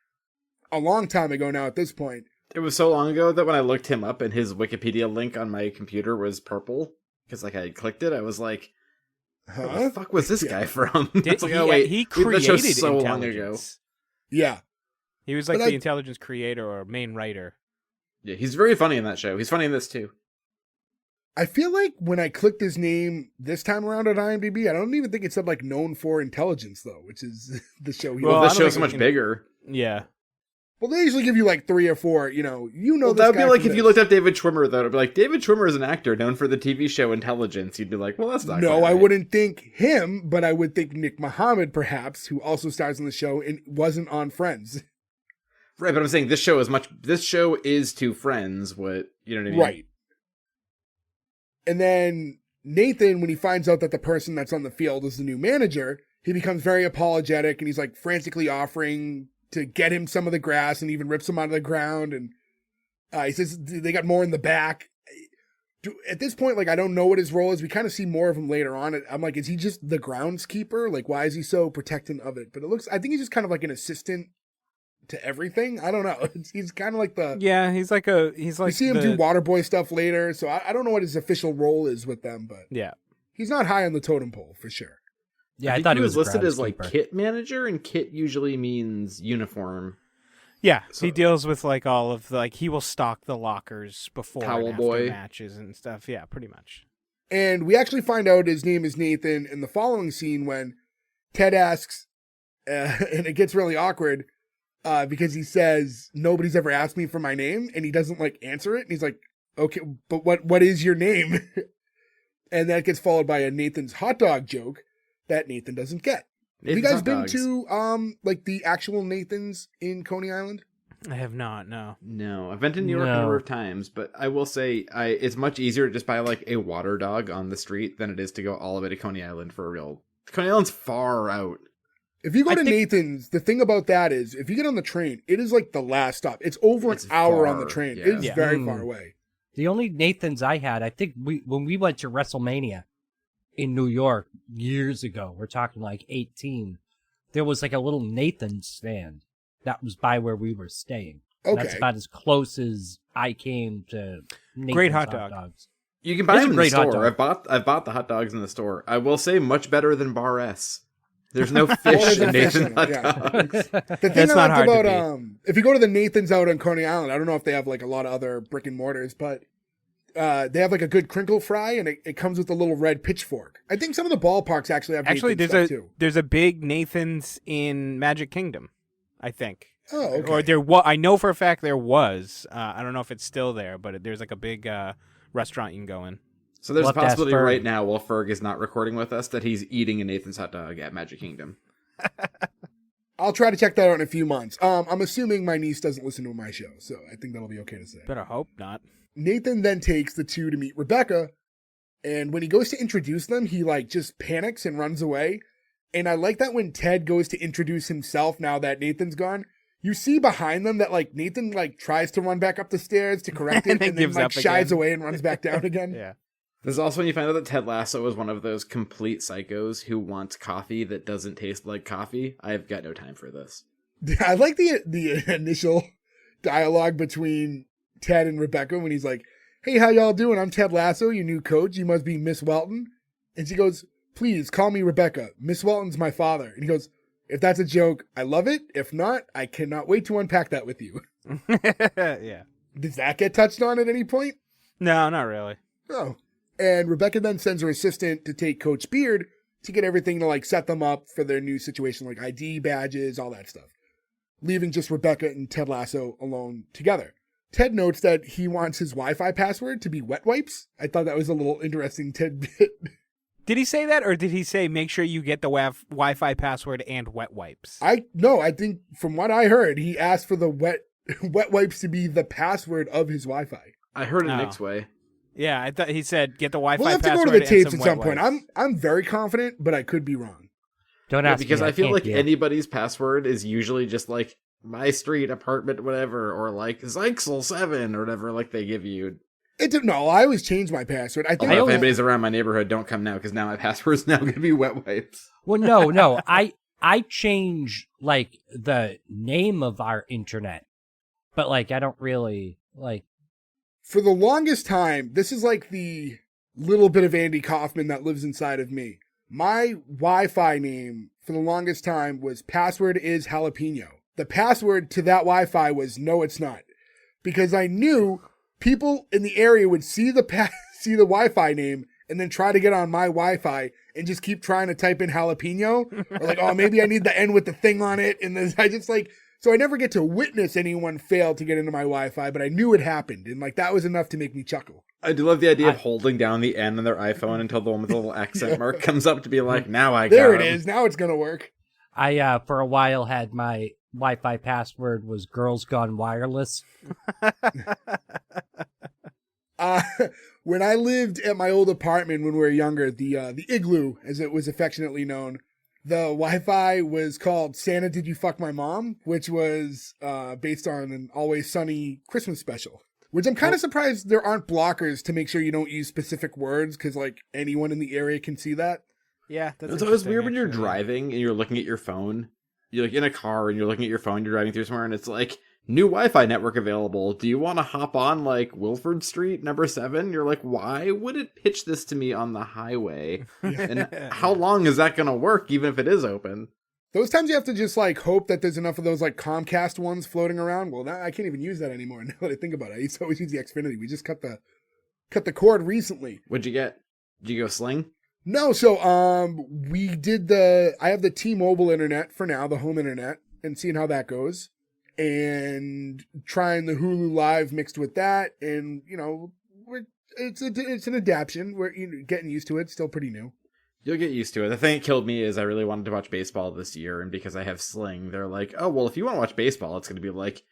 a long time ago now at this point. It was so long ago that when I looked him up and his Wikipedia link on my computer was purple, because like I had clicked it, I was like, where the fuck was this guy from? It's like, oh wait, he that show's created so long ago. Intelligence. Yeah. He was like the Intelligence creator or main writer. Yeah, he's very funny in that show. He's funny in this too. I feel like when I clicked his name this time around at IMDb, I don't even think it said like known for Intelligence though, which is the show he Well, does. this show's so much bigger. Yeah. Well, they usually give you like 3 or 4, well, that this would be guy like from if you this. looked up David Schwimmer, though. It'd be like, David Schwimmer is an actor known for the TV show Intelligence. You'd be like, well, that's not No, quite I right. wouldn't think him, but I would think Nick Mohammed, perhaps, who also stars in the show and wasn't on Friends. Right, but I'm saying this show is to Friends what, you know what I mean? Right. And then Nathan, when he finds out that the person that's on the field is the new manager, he becomes very apologetic and he's like frantically offering to get him some of the grass and even rips him out of the ground. And he says they got more in the back. At this point, like, I don't know what his role is. We kind of see more of him later on. I'm like, is he just the groundskeeper? Like, why is he so protectant of it? But I think he's just kind of like an assistant to everything. I don't know. He's kind of like he's like we see him do water boy stuff later. So I don't know what his official role is with them, but yeah, he's not high on the totem pole for sure. Yeah, I thought he was listed as like groundskeeper. kit manager, and kit usually means uniform. yeah. So- He deals with like all of he will stock the lockers before Towel and after boy. matches and stuff. Yeah, pretty much. And we actually find out his name is Nathan in the following scene when Ted asks, and it gets really awkward because he says, nobody's ever asked me for my name, and he doesn't like answer it. And he's like, okay, but what is your name? And that gets followed by a Nathan's hot dog joke that Nathan doesn't get. Have you Nathan's guys hot been dogs. to like the actual Nathan's in Coney Island? I have not. No. No, I've been to New York a No. number of times, but I will say it's much easier to just buy like a water dog on the street than it is to go all the way to Coney Island for a real. Coney Island's far out. If you go I to think- Nathan's, the thing about that is if you get on the train, it is like the last stop. It's over It's an hour on the far, train. yeah. It is Yeah. very Mm. far away. The only Nathans I had, I think when we went to WrestleMania in New York years ago, we're talking like 18, there was like a little Nathan stand that was by where we were staying. And Okay. That's about as close as I came to Nathan's Great hot dog. dogs. You can buy It's a them in the great hot store. dog. I've bought the hot dogs in the store. I will say much better than Bar S. There's no Well, fish there's in no fish Nathan's in it, hot yeah. dogs. The thing That's I not liked hard to about if you go to the Nathan's out on Coney Island, I don't know if they have like a lot of other brick and mortars, but they have like a good crinkle fry, and it comes with a little red pitchfork. I think some of the ballparks actually have Actually, Nathan's stuff too. there's a big Nathan's in Magic Kingdom, I think. Oh, okay. Or there was. I know for a fact there was. I don't know if it's still there, but there's like a big restaurant you can go in. So there's We'll a have to ask possibility Ferg. right now, while Ferg is not recording with us, that he's eating a Nathan's hot dog at Magic Kingdom. I'll try to check that out in a few months. I'm assuming my niece doesn't listen to my show, so I think that'll be okay to say. Better hope not. Nathan then takes the two to meet Rebecca, and when he goes to introduce them, he like just panics and runs away. And I like that when Ted goes to introduce himself now that Nathan's gone, you see behind them that like Nathan like tries to run back up the stairs to correct it And then and then gives like up shies again. away and runs back down again. Yeah. There's also when you find out that Ted Lasso is one of those complete psychos who wants coffee that doesn't taste like coffee. I've got no time for this. I like the initial dialogue between Ted and Rebecca when he's like, "Hey, how y'all doing? I'm Ted Lasso, your new coach. You must be Miss Welton." And she goes, "Please call me Rebecca. Miss Welton's my father." And he goes, "If that's a joke, I love it. If not, I cannot wait to unpack that with you." Yeah. Does that get touched on at any point? No, not really. No. And Rebecca then sends her assistant to take Coach Beard to get everything to like set them up for their new situation, like ID badges, all that stuff. Leaving just Rebecca and Ted Lasso alone together. Ted notes that he wants his Wi-Fi password to be wet wipes. I thought that was a little interesting tidbit. Did he say that, or did he say make sure you get the Wi-Fi password and wet wipes? I think from what I heard, he asked for the wet wipes to be the password of his Wi-Fi. I heard it Oh. Nick's way. Yeah, I thought he said get the Wi-Fi We'll have to password go to the and tapes some at some wet point. wipes. I'm very confident, but I could be wrong. Don't Yeah, ask because me. I feel can't like be. anybody's password is usually just like my street, apartment, whatever, or like Zyxel7 or whatever like they give you. No, I always change my password. I think Although if always- anybody's around my neighborhood, don't come now because now my password's now going to be wet wipes. Well, no. I change like the name of our internet, but like I don't really like. for the longest time, this is like the little bit of Andy Kaufman that lives inside of me. My Wi-Fi name for the longest time was password is jalapeno. The password to that Wi-Fi was no, it's not, because I knew people in the area would see the see the Wi-Fi name and then try to get on my Wi-Fi and just keep trying to type in jalapeno or like, oh, maybe I need the N with the thing on it. And then I just like, so I never get to witness anyone fail to get into my Wi-Fi, but I knew it happened. And like, that was enough to make me chuckle. I do love the idea of holding down the N on their iPhone until the one with the little accent mark comes up to be like, now I got There it him. is. Now it's going to work. I for a while had my Wi-Fi password was Girls Gone Wireless. When I lived at my old apartment when we were younger, the Igloo, as it was affectionately known, the Wi-Fi was called Santa Did You Fuck My Mom, which was based on an Always Sunny Christmas special. Which I'm kind of surprised there aren't blockers to make sure you don't use specific words, because like anyone in the area can see that. Yeah, that's It's always interesting, weird when you're actually. driving and you're looking at your phone. You're like in a car and you're looking at your phone, you're driving through somewhere, and it's like, new Wi-Fi network available. Do you want to hop on like Wilford Street, number 7? You're like, why would it pitch this to me on the highway? And how long is that going to work, even if it is open? Those times you have to just like hope that there's enough of those like Comcast ones floating around. Well, now I can't even use that anymore. Now that I think about it, I used to always use the Xfinity. We just cut the cord recently. What'd you get? Did you go Sling? No, so we did I have the T-Mobile internet for now, the home internet, and seeing how that goes, and trying the Hulu Live mixed with that, and you know, it's an adaptation. We're getting used to it. Still pretty new. You'll get used to it. The thing that killed me is I really wanted to watch baseball this year, and because I have Sling, they're like, oh, well, if you want to watch baseball, it's going to be like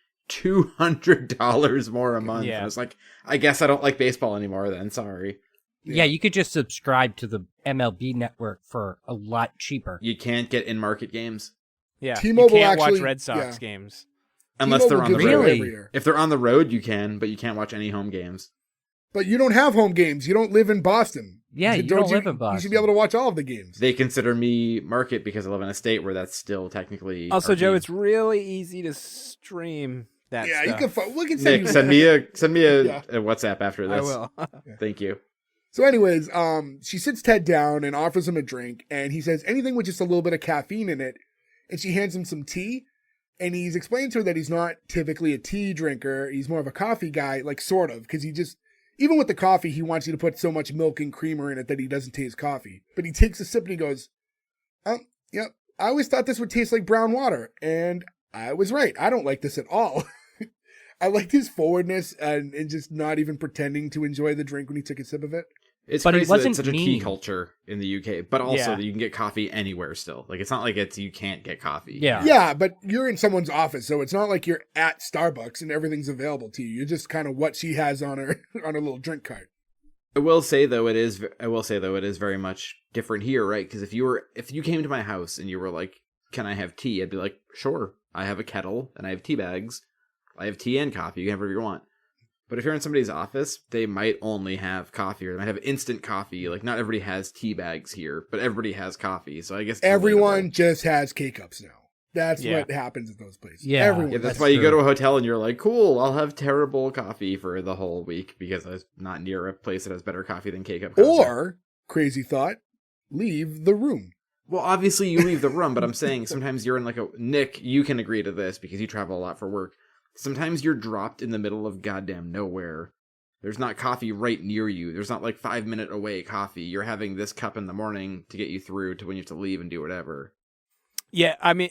$200 more a month. Yeah. And I was like, I guess I don't like baseball anymore then, sorry. Yeah, you could just subscribe to the MLB network for a lot cheaper. You can't get in-market games. Yeah, T-Mobile you can't actually- watch Red Sox yeah. games. Unless they're T-Mobile on the gives it road. Really? every year. If they're on the road, you can, but you can't watch any home games. But you don't have home games. You don't live in Boston. Yeah, you don't live in You Boston. should be able to watch all of the games. They consider me market because I live in a state where that's still technically Also, Joe, arcade. it's really easy to stream that Yeah, stuff. you can. We can send Nick, you. send me a Yeah. a WhatsApp after I this. will. Thank you. So anyways, she sits Ted down and offers him a drink, and he says anything with just a little bit of caffeine in it, and she hands him some tea, and he's explaining to her that he's not typically a tea drinker, he's more of a coffee guy, like sort of, because he just, even with the coffee, he wants you to put so much milk and creamer in it that he doesn't taste coffee. But he takes a sip and he goes, yep, I always thought this would taste like brown water, and I was right, I don't like this at all. I liked his forwardness and just not even pretending to enjoy the drink when he took a sip of it. It's But he crazy that wasn't it's such a tea mean. culture in the UK, but also Yeah. that you can get coffee anywhere still. Like, it's not like you can't get coffee. Yeah. Yeah, but you're in someone's office, so it's not like you're at Starbucks and everything's available to you. You're just kind of what she has on her on her little drink cart. I will say though it is very much different here, right? Because if you came to my house and you were like, "Can I have tea?" I'd be like, "Sure." I have a kettle and I have tea bags. I have tea and coffee. You can have whatever you want. But if you're in somebody's office, they might only have coffee, or they might have instant coffee. Like, not everybody has tea bags here, but everybody has coffee. So I guess it's Everyone relatable. just has K-cups now. That's Yeah. what happens at those places. Yeah. Everyone. Yeah, that's That's why you go to true. a hotel and you're like, cool, I'll have terrible coffee for the whole week because I'm not near a place that has better coffee than K-Cup coffee. Or, crazy thought, leave the room. Well, obviously you leave the room, but I'm saying sometimes you're in like Nick, you can agree to this because you travel a lot for work. Sometimes you're dropped in the middle of goddamn nowhere. There's not coffee right near you. There's not like 5-minute away coffee. You're having this cup in the morning to get you through to when you have to leave and do whatever. Yeah, I mean,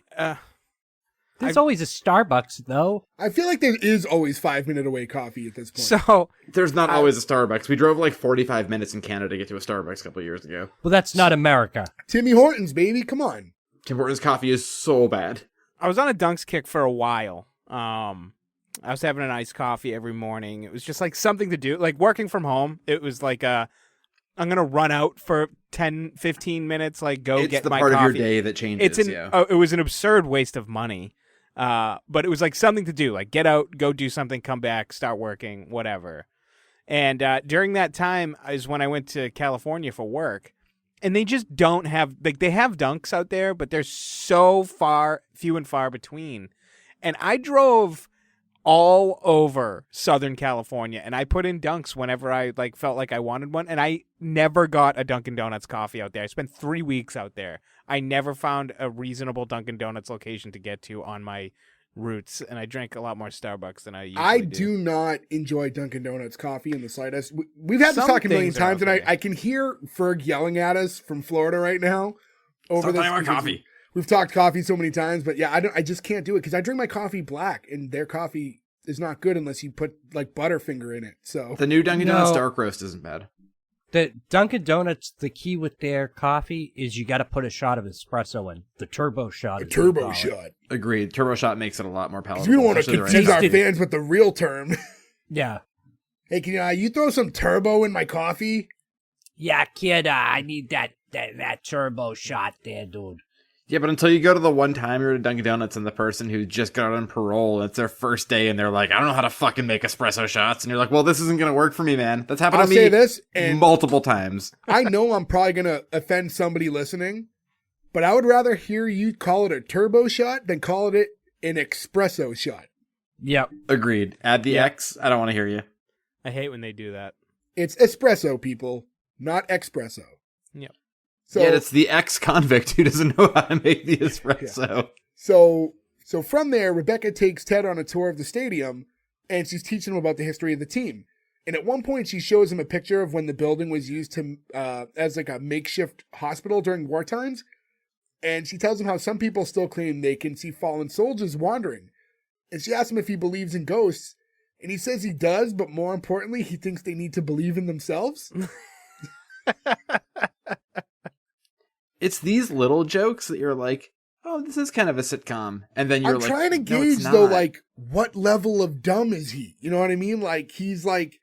There's always a Starbucks, though. I feel like there is always 5-minute away coffee at this point. so There's not always a Starbucks. We drove like 45 minutes in Canada to get to a Starbucks a couple of years ago. Well, that's not America. Timmy Hortons, baby, come on. Tim Hortons coffee is so bad. I was on a Dunks kick for a while. I was having an iced coffee every morning. It was just like something to do. Like working from home, it was like I'm going to run out for 10, 15 minutes, like go It's get the my part coffee. of your day that changes. It was an absurd waste of money. But it was like something to do, like get out, go do something, come back, start working, whatever. And during that time is when I went to California for work. And they just don't have, like, they have Dunks out there, but they're so few and far between. And I drove all over Southern California, and I put in Dunks whenever I like felt like I wanted one, and I never got a Dunkin' Donuts coffee out there. I spent 3 weeks out there. I never found a reasonable Dunkin' Donuts location to get to on my routes, and I drank a lot more Starbucks than I usually do not enjoy Dunkin' Donuts coffee in the slightest. We've had this talk a million times, and I can hear Ferg yelling at us from Florida right now over this. Coffee. We've talked coffee so many times, but yeah, I just can't do it because I drink my coffee black, and their coffee is not good unless you put like Butterfinger in it. So the new Dunkin' Donuts dark roast isn't bad. The Dunkin' Donuts, the key with their coffee is you got to put a shot of espresso in. The turbo shot. A turbo shot. Agreed. Turbo shot makes it a lot more palatable. We don't want to confuse our fans with the real term. Yeah. Hey, can you throw some turbo in my coffee? Yeah, kid, I need that turbo shot there, dude. Yeah, but until you go to the one time you're at Dunkin' Donuts and the person who just got on parole, it's their first day, and they're like, I don't know how to fucking make espresso shots. And you're like, well, this isn't going to work for me, man. That's happened to me say this, and multiple times. I know I'm probably going to offend somebody listening, but I would rather hear you call it a turbo shot than call it an espresso shot. Yep. Agreed. Add the X. I don't want to hear you. I hate when they do that. It's espresso, people, not espresso. Yep. So, yeah, it's the ex-convict who doesn't know how to make the espresso. Yeah. So from there, Rebecca takes Ted on a tour of the stadium, and she's teaching him about the history of the team. And at one point, she shows him a picture of when the building was used to as like a makeshift hospital during war times. And she tells him how some people still claim they can see fallen soldiers wandering. And she asks him if he believes in ghosts. And he says he does, but more importantly, he thinks they need to believe in themselves. It's these little jokes that you're like, oh, this is kind of a sitcom. And then you're I'm like, trying to gauge, though, like, what level of dumb is he? You know what I mean? Like, he's like,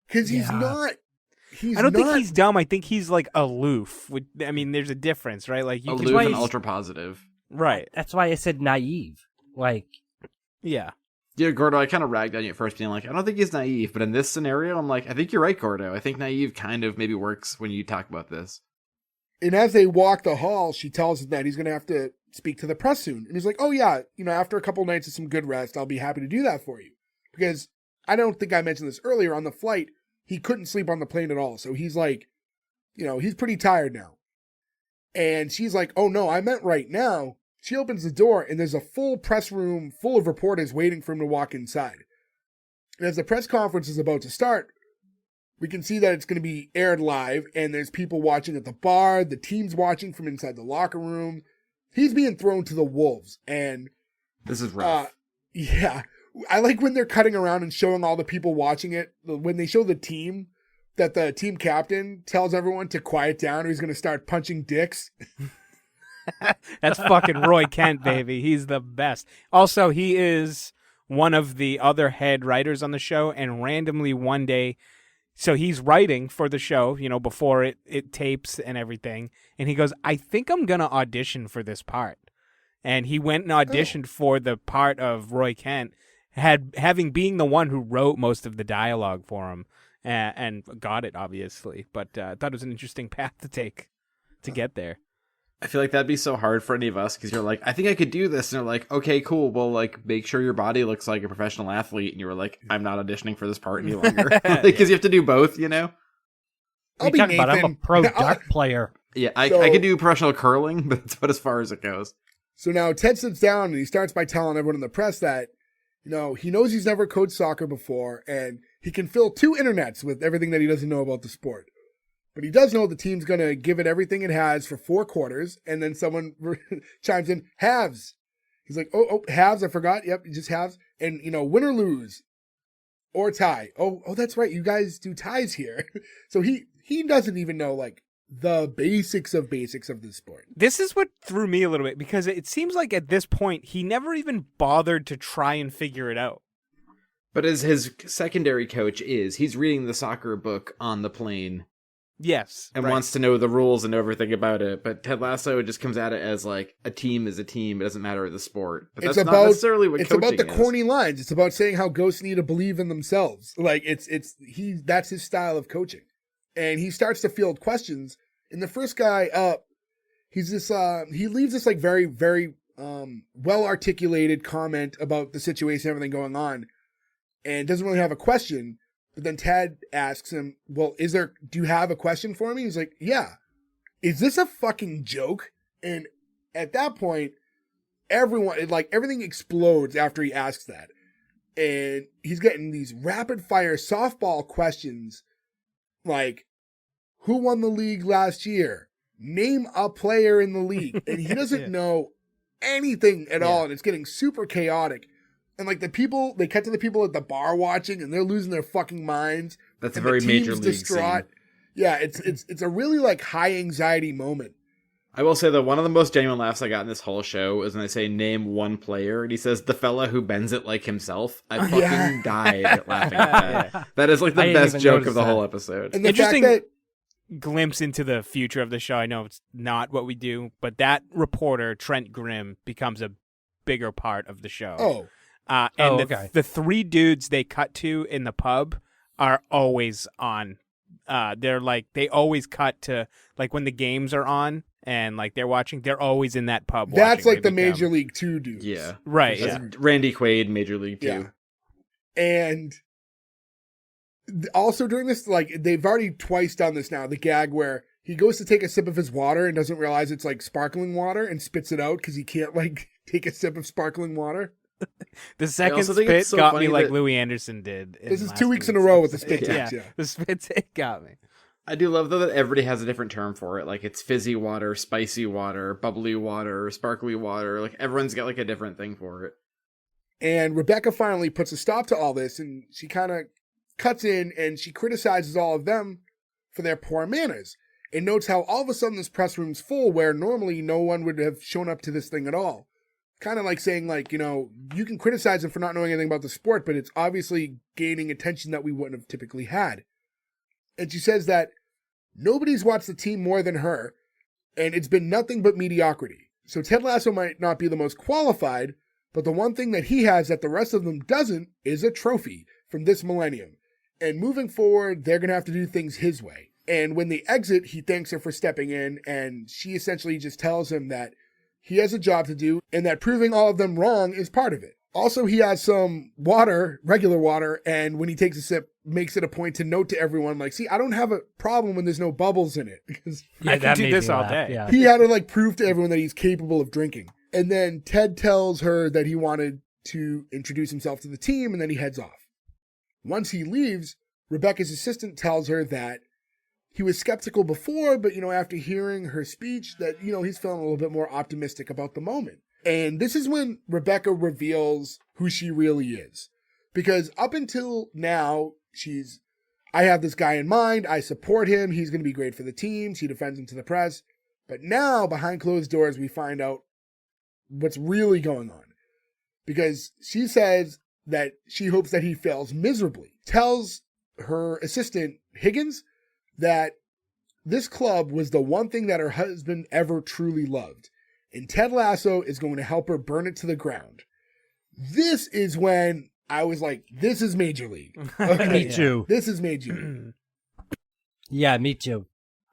because he's not. I don't think he's dumb. I think he's like aloof. I mean, there's a difference, right? Like you aloof and ultra positive. Right. That's why I said naive. Like, yeah. Yeah, Gordo, I kind of ragged on you at first being like, I don't think he's naive. But in this scenario, I'm like, I think you're right, Gordo. I think naive kind of maybe works when you talk about this. And as they walk the hall, she tells him that he's going to have to speak to the press soon. And he's like, oh, yeah, after a couple nights of some good rest, I'll be happy to do that for you. Because I don't think I mentioned this earlier. On the flight, he couldn't sleep on the plane at all. So he's like, he's pretty tired now. And she's like, oh, no, I meant right now. She opens the door, and there's a full press room full of reporters waiting for him to walk inside. And as the press conference is about to start, we can see that it's going to be aired live, and there's people watching at the bar, the team's watching from inside the locker room. He's being thrown to the wolves, and this is rough. Yeah. I like when they're cutting around and showing all the people watching it. When they show the team, that the team captain tells everyone to quiet down or he's going to start punching dicks. That's fucking Roy Kent, baby. He's the best. Also, he is one of the other head writers on the show, and randomly one day, so he's writing for the show, before it tapes and everything. And he goes, I think I'm going to audition for this part. And he went and auditioned for the part of Roy Kent, having being the one who wrote most of the dialogue for him, and got it, obviously. But I thought it was an interesting path to take to get there. I feel like that'd be so hard for any of us because you're like, I think I could do this. And they're like, okay, cool. Well, like, make sure your body looks like a professional athlete. And you were like, I'm not auditioning for this part any longer. Because you have to do both, I'll be talking about I'm a pro dart player. Yeah, I can do professional curling, but that's about as far as it goes. So now Ted sits down and he starts by telling everyone in the press that, he knows he's never coached soccer before and he can fill 2 internets with everything that he doesn't know about the sport. But he does know the team's going to give it everything it has for 4 quarters, and then someone chimes in, halves. He's like, oh, halves, I forgot. Yep, just halves. And, win or lose or tie. Oh, that's right. You guys do ties here. So he doesn't even know, like, the basics of the sport. This is what threw me a little bit, because it seems like at this point, he never even bothered to try and figure it out. But as his secondary coach he's reading the soccer book on the plane. Yes. And right. wants to know the rules and everything about it. But Ted Lasso just comes at it as like a team is a team. It doesn't matter the sport. But that's not necessarily what coaching is. It's about the corny lines. It's about saying how ghosts need to believe in themselves. Like that's his style of coaching. And he starts to field questions. And the first guy up, he leaves this like very, very well articulated comment about the situation, everything going on, and doesn't really have a question. But then Ted asks him, well, do you have a question for me? He's like, yeah. Is this a fucking joke? And at that point, everything explodes after he asks that. And he's getting these rapid fire softball questions like, who won the league last year? Name a player in the league. And he doesn't know anything at all. And it's getting super chaotic. And like they cut to the people at the bar watching, and they're losing their fucking minds. That's a very major league distraught. Scene. Yeah, it's a really like high anxiety moment. I will say that one of the most genuine laughs I got in this whole show is when they say name one player, and he says the fella who bends it like himself. I fucking died laughing at that. That is like the best joke of the whole episode. And the interesting glimpse into the future of the show. I know it's not what we do, but that reporter Trent Grimm becomes a bigger part of the show. Oh. The three dudes they cut to in the pub are always on. They always cut to like when the games are on and like they're watching. They're always in that pub. That's like the Major League 2 dudes. Yeah, right. Yeah. Randy Quaid, Major League 2. Yeah. And also during this, like they've already twice done this now. The gag where he goes to take a sip of his water and doesn't realize it's like sparkling water and spits it out because he can't like take a sip of sparkling water. The second spit got me like Louis Anderson did. This is 2 weeks in a row with the spit takes. Yeah, the spit take got me. I do love though that everybody has a different term for it. Like it's fizzy water, spicy water, bubbly water, sparkly water. Like everyone's got like a different thing for it. And Rebecca finally puts a stop to all this, and she kind of cuts in and she criticizes all of them for their poor manners, and notes how all of a sudden this press room's full where normally no one would have shown up to this thing at all. Kind of like saying, like, you know, you can criticize them for not knowing anything about the sport, but it's obviously gaining attention that we wouldn't have typically had. And she says that nobody's watched the team more than her, and it's been nothing but mediocrity. So Ted Lasso might not be the most qualified, but the one thing that he has that the rest of them doesn't is a trophy from this millennium. And moving forward, they're going to have to do things his way. And when they exit, he thanks her for stepping in, and she essentially just tells him that he has a job to do, and that proving all of them wrong is part of it. Also, he has some water, regular water, and when he takes a sip, makes it a point to note to everyone, like, see, I don't have a problem when there's no bubbles in it. Because I can do this all day. Yeah. He had to, like, prove to everyone that he's capable of drinking. And then Ted tells her that he wanted to introduce himself to the team, and then he heads off. Once he leaves, Rebecca's assistant tells her that he was skeptical before, but, you know, after hearing her speech, that, you know, he's feeling a little bit more optimistic about the moment. And this is when Rebecca reveals who she really is. Because up until now, I have this guy in mind, I support him, he's going to be great for the team, she defends him to the press. But now, behind closed doors, we find out what's really going on. Because she says that she hopes that he fails miserably. Tells her assistant, Higgins, that this club was the one thing that her husband ever truly loved. And Ted Lasso is going to help her burn it to the ground. This is when I was like, this is Major League. Okay, Me too. This is Major League. Yeah, me too.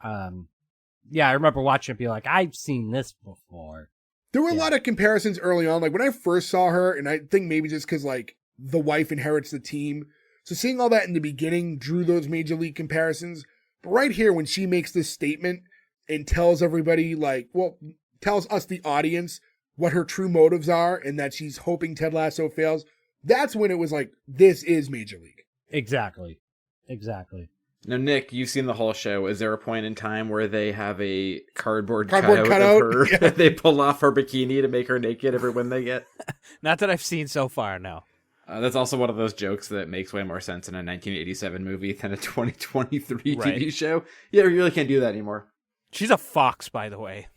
Yeah, I remember watching it and be like, I've seen this before. There were a lot of comparisons early on. Like when I first saw her, and I think maybe just because like the wife inherits the team. So seeing all that in the beginning drew those Major League comparisons. But right here, when she makes this statement and tells everybody, like, well, tells us, the audience, what her true motives are and that she's hoping Ted Lasso fails, that's when it was like, this is Major League. Exactly. Now, Nick, you've seen the whole show. Is there a point in time where they have a cardboard cutout of her? Yeah. They pull off her bikini to make her naked every win they get? Not that I've seen so far, no. That's also one of those jokes that makes way more sense in a 1987 movie than a 2023 Right. TV show. Yeah, you really can't do that anymore. She's a fox, by the way.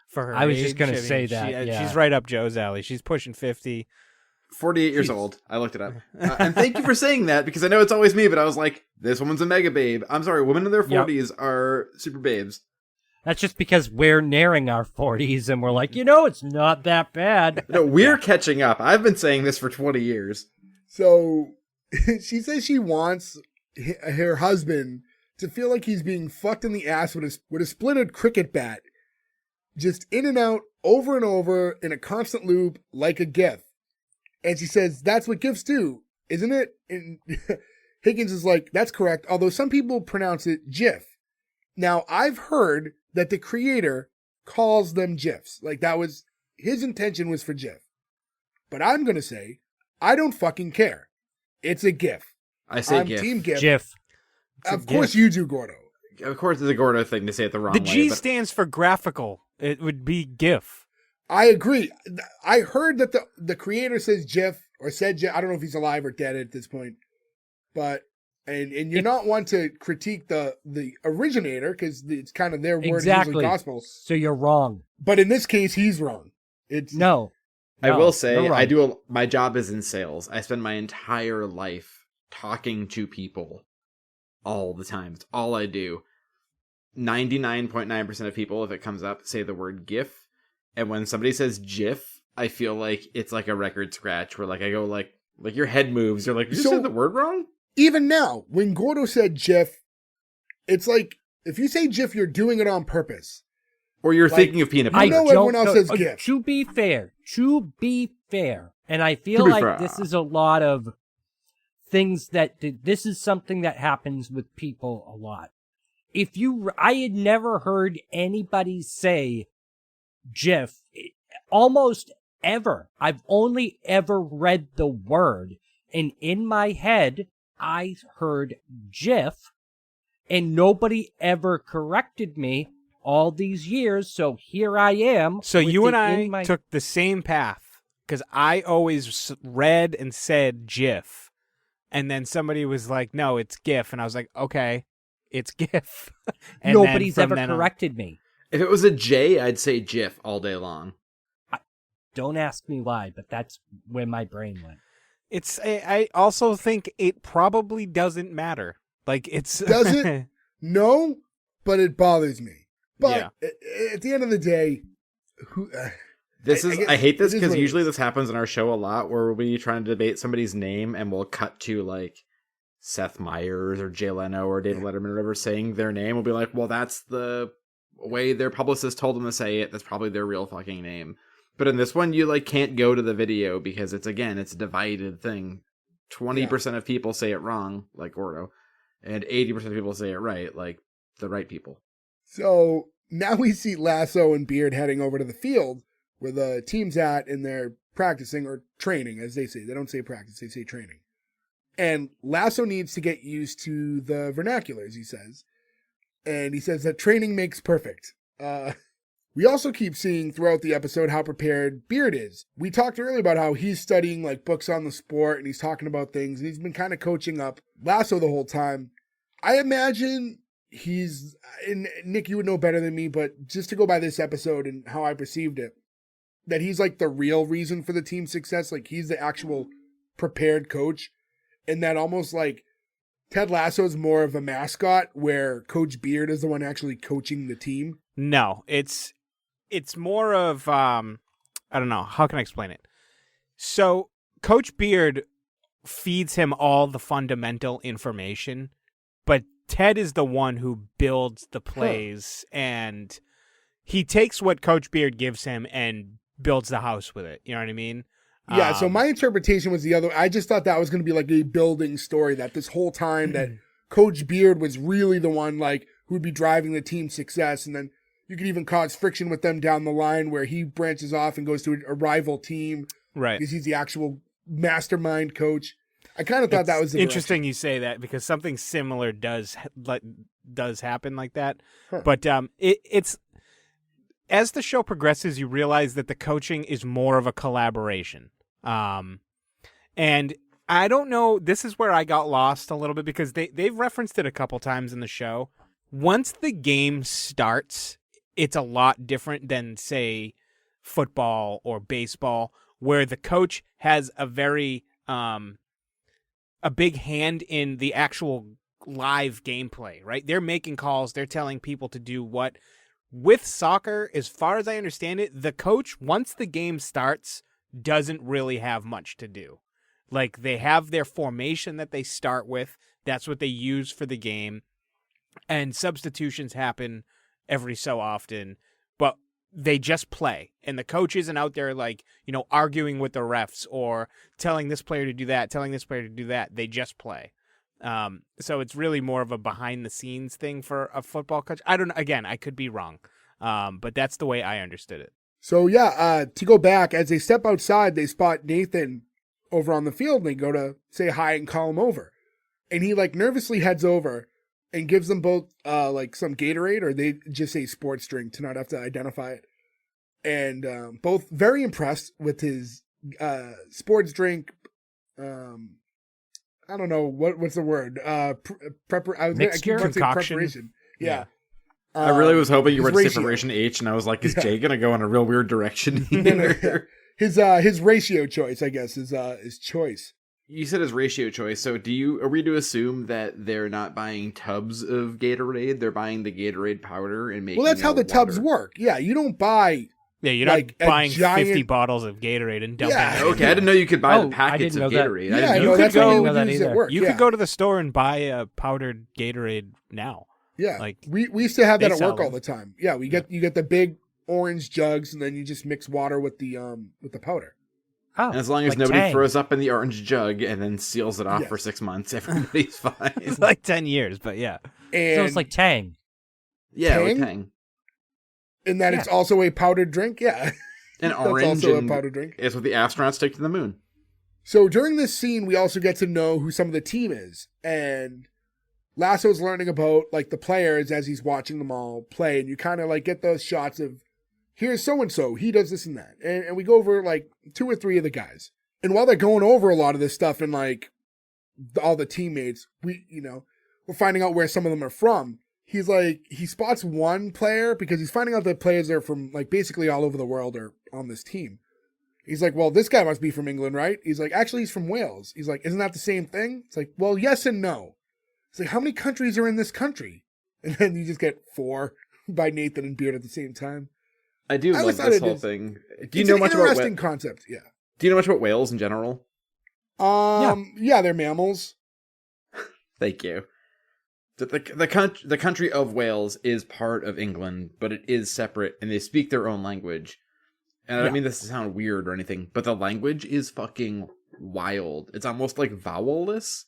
For her I was age. just gonna say that, yeah. She's right up Joe's alley. She's pushing 50. 48 years old. I looked it up. And thank you for saying that, because I know it's always me, but I was like, this woman's a mega babe. I'm sorry, women in their 40s are super babes. That's just because we're nearing our 40s and we're like, it's not that bad. No, we're catching up. I've been saying this for 20 years. So she says she wants her husband to feel like he's being fucked in the ass with a splintered cricket bat, just in and out, over and over, in a constant loop, like a GIF. And she says, that's what GIFs do, isn't it? And Higgins is like, that's correct, although some people pronounce it GIF. Now, I've heard that the creator calls them GIFs. Like, that was, his intention was for GIF. But I'm going to say, I don't fucking care. It's a GIF. I say I'm GIF. Team GIF. GIF. Of course you do, Gordo. Of course it's a Gordo thing to say it the wrong way. The G but... stands for graphical. It would be GIF. I agree. I heard that the creator says GIF, or said GIF. I don't know if he's alive or dead at this point. But, and you're not one to critique the originator, because it's kind of their word, usually gospel. So you're wrong. But in this case, he's wrong. No, I will say, my job is in sales. I spend my entire life talking to people all the time. It's all I do. 99.9% of people, if it comes up, say the word GIF. And when somebody says GIF, I feel like it's like a record scratch where like I go like your head moves. You're like, you just said the word wrong? Even now, when Gordo said GIF, it's like, if you say GIF, you're doing it on purpose. Or you're thinking of peanut butter. I know everyone else says GIF. To be fair, and I feel like this is a lot of things this is something that happens with people a lot. I had never heard anybody say GIF almost ever. I've only ever read the word, and in my head, I heard GIF, and nobody ever corrected me all these years, so here I am. So you and I took the same path, because I always read and said GIF, and then somebody was like, no, it's GIF, and I was like, okay, it's GIF. And nobody's ever corrected me. If it was a J, I'd say GIF all day long. Don't ask me why, but that's where my brain went. I also think it probably doesn't matter. Like, it's... Does it? No, but it bothers me. But at the end of the day, I hate this because usually this happens in our show a lot, where we'll be trying to debate somebody's name and we'll cut to like Seth Meyers or Jay Leno or David Letterman or whatever saying their name. We'll be like, well, that's the way their publicist told them to say it. That's probably their real fucking name. But in this one, you like can't go to the video because it's a divided thing. 20% of people say it wrong, like Gordo, and 80% of people say it right, like the right people. So now we see Lasso and Beard heading over to the field where the team's at, and they're practicing, or training, as they say. They don't say practice, they say training. And Lasso needs to get used to the vernaculars, he says. And he says that training makes perfect. We also keep seeing throughout the episode how prepared Beard is. We talked earlier about how he's studying like books on the sport, and he's talking about things, and he's been kind of coaching up Lasso the whole time. I imagine he's, and Nick, you would know better than me, but just to go by this episode and how I perceived it, that he's like the real reason for the team's success. Like he's the actual prepared coach, and that almost like Ted Lasso is more of a mascot where Coach Beard is the one actually coaching the team. No, it's more of, I don't know, how can I explain it? So Coach Beard feeds him all the fundamental information, but Ted is the one who builds the plays, and he takes what Coach Beard gives him and builds the house with it. You know what I mean? Yeah, so my interpretation was the other. I just thought that was going to be like a building story, that this whole time that Coach Beard was really the one like who would be driving the team's success, and then you could even cause friction with them down the line where he branches off and goes to a rival team. Right. Because he's the actual mastermind coach. I kind of thought that was the interesting direction. You say that, because something similar does happen like that. Huh. But it's as the show progresses, you realize that the coaching is more of a collaboration. And I don't know, this is where I got lost a little bit, because they've referenced it a couple times in the show. Once the game starts, it's a lot different than, say, football or baseball, where the coach has a very a big hand in the actual live gameplay, right? They're making calls, they're telling people to do what. With soccer, as far as I understand it, the coach, once the game starts, doesn't really have much to do. Like, they have their formation that they start with. That's what they use for the game. And substitutions happen every so often, but they just play. And the coach isn't out there, like, you know, arguing with the refs or telling this player to do that, telling this player to do that. They just play. So it's really more of a behind-the-scenes thing for a football coach. I don't know. Again, I could be wrong, but that's the way I understood it. So, yeah, to go back, as they step outside, they spot Nathan over on the field, and they go to say hi and call him over. And he, like, nervously heads over and gives them both, like, some Gatorade, or they just say sports drink to not have to identify it. And both very impressed with his sports drink. I don't know what's the word. Mixture? Concoction? Preparation. Yeah. I really was hoping you were to say ratio. Preparation H, and I was like, is Jay gonna go in a real weird direction No, here? His ratio choice, I guess, is his choice. You said his ratio choice, so are we to assume that they're not buying tubs of Gatorade? They're buying the Gatorade powder and making Well, that's how the tubs water? work. Yeah, you don't buy. Yeah, you're Like not a buying giant- 50 bottles of Gatorade and dumping Yeah. it. Okay, I didn't know you could buy Oh, the I packets didn't of know that. Gatorade. Yeah, I didn't no, know that's go- how I they didn't know would that use it either. at work. You yeah. could go to the store and buy a powdered Gatorade now. Yeah, like, we used to have that they at work sell all the time. Yeah, you get the big orange jugs, and then you just mix water with the powder. Oh, And as long as like nobody Tang. throws up in the orange jug and then seals it off Yes. for 6 months, everybody's fine. It's like 10 years, but yeah. And So it's like Tang. Yeah, like Tang? Tang. in that it's also a powdered drink. Yeah, And that's orange also a and powdered drink. it's what the astronauts take to the moon. So during this scene, we also get to know who some of the team is, and Lasso's learning about like the players as he's watching them all play, and you kind of like get those shots of here's so and so, he does this and that, and we go over like 2 or 3 of the guys, and while they're going over a lot of this stuff and like all the teammates, we're finding out where some of them are from. He's like he spots one player because he's finding out that players are from like basically all over the world are on this team. He's like, well, this guy must be from England, right? He's like, actually, he's from Wales. He's like, isn't that the same thing? It's like, well, yes and no. It's like, how many countries are in this country? And then you just get 4 by Nathan and Beard at the same time. I do I love always thought this it whole is- thing. Do you It's know an much about interesting concept, yeah. Do you know much about whales in general? Yeah, they're mammals. Thank you. The country of Wales is part of England, but it is separate, and they speak their own language. And I don't mean this to sound weird or anything, but the language is fucking wild. It's almost like vowel-less.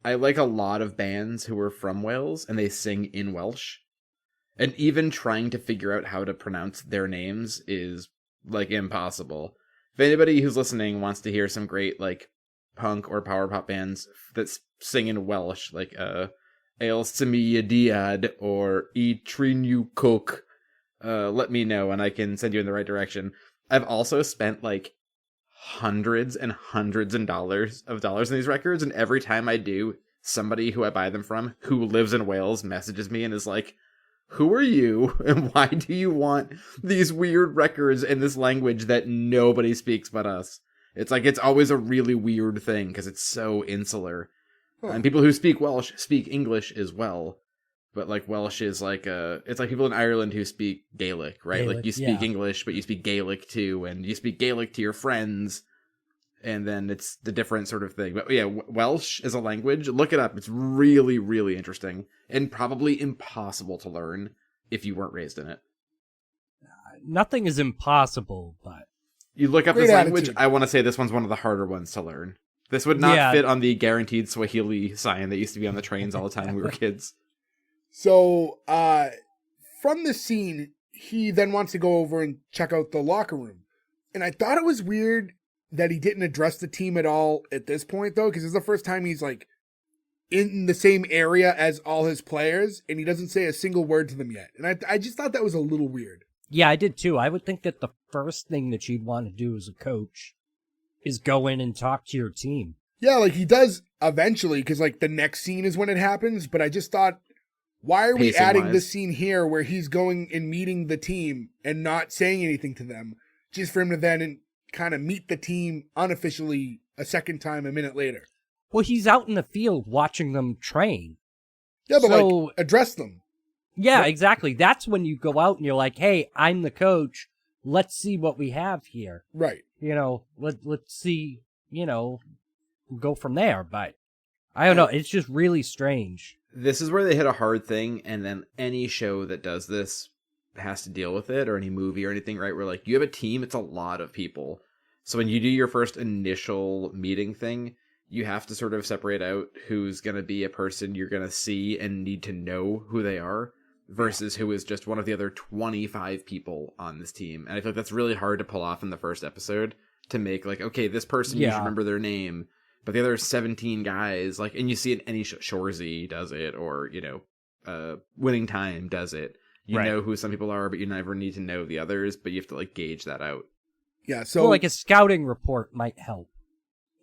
I like a lot of bands who are from Wales, and they sing in Welsh. And even trying to figure out how to pronounce their names is, like, impossible. If anybody who's listening wants to hear some great, like, punk or power pop bands that sing in Welsh, like, El Simiadiad or E Trinu Cook, let me know and I can send you in the right direction. I've also spent like hundreds and hundreds of dollars in these records, and every time I do, somebody who I buy them from who lives in Wales messages me and is like, who are you and why do you want these weird records in this language that nobody speaks but us? It's like it's always a really weird thing because it's so insular. Huh. And people who speak Welsh speak English as well. But like Welsh is like it's like people in Ireland who speak Gaelic, right? Gaelic, like you speak yeah. English, but you speak Gaelic too, and you speak Gaelic to your friends, and then it's the different sort of thing. But yeah, Welsh as a language, look it up. It's really, really interesting and probably impossible to learn if you weren't raised in it. Nothing is impossible, but You look up Great this language, attitude. I want to say this one's one of the harder ones to learn. This would not Yeah. fit on the guaranteed Swahili sign that used to be on the trains all the time when we were kids. So, from this scene, he then wants to go over and check out the locker room. And I thought it was weird that he didn't address the team at all at this point, though, because it's the first time he's, like, in the same area as all his players, and he doesn't say a single word to them yet. And I just thought that was a little weird. yeah, I did too. I would think that the first thing that you'd want to do as a coach is go in and talk to your team. Yeah, like, he does eventually, because, like, the next scene is when it happens, but I just thought, why are we adding Pacing-wise. this scene here where he's going and meeting the team and not saying anything to them, just for him to then kind of meet the team unofficially a second time a minute later. Well, he's out in the field watching them train. Yeah, but So- like address them. Yeah, exactly. That's when you go out and you're like, hey, I'm the coach. Let's see what we have here. Right. Let's see, go from there. But I don't know. It's just really strange. This is where they hit a hard thing, and then any show that does this has to deal with it, or any movie or anything, right? Where like you have a team, it's a lot of people. So when you do your first initial meeting thing, you have to sort of separate out who's going to be a person you're going to see and need to know who they are versus who is just one of the other 25 people on this team. And I feel like that's really hard to pull off in the first episode, to make like, okay, this person, you should remember their name, but the other 17 guys, like, and you see it in any Shorzy does it, or, Winning Time does it. You know who some people are, but you never need to know the others, but you have to like gauge that out. Yeah, so Well, like a scouting report might help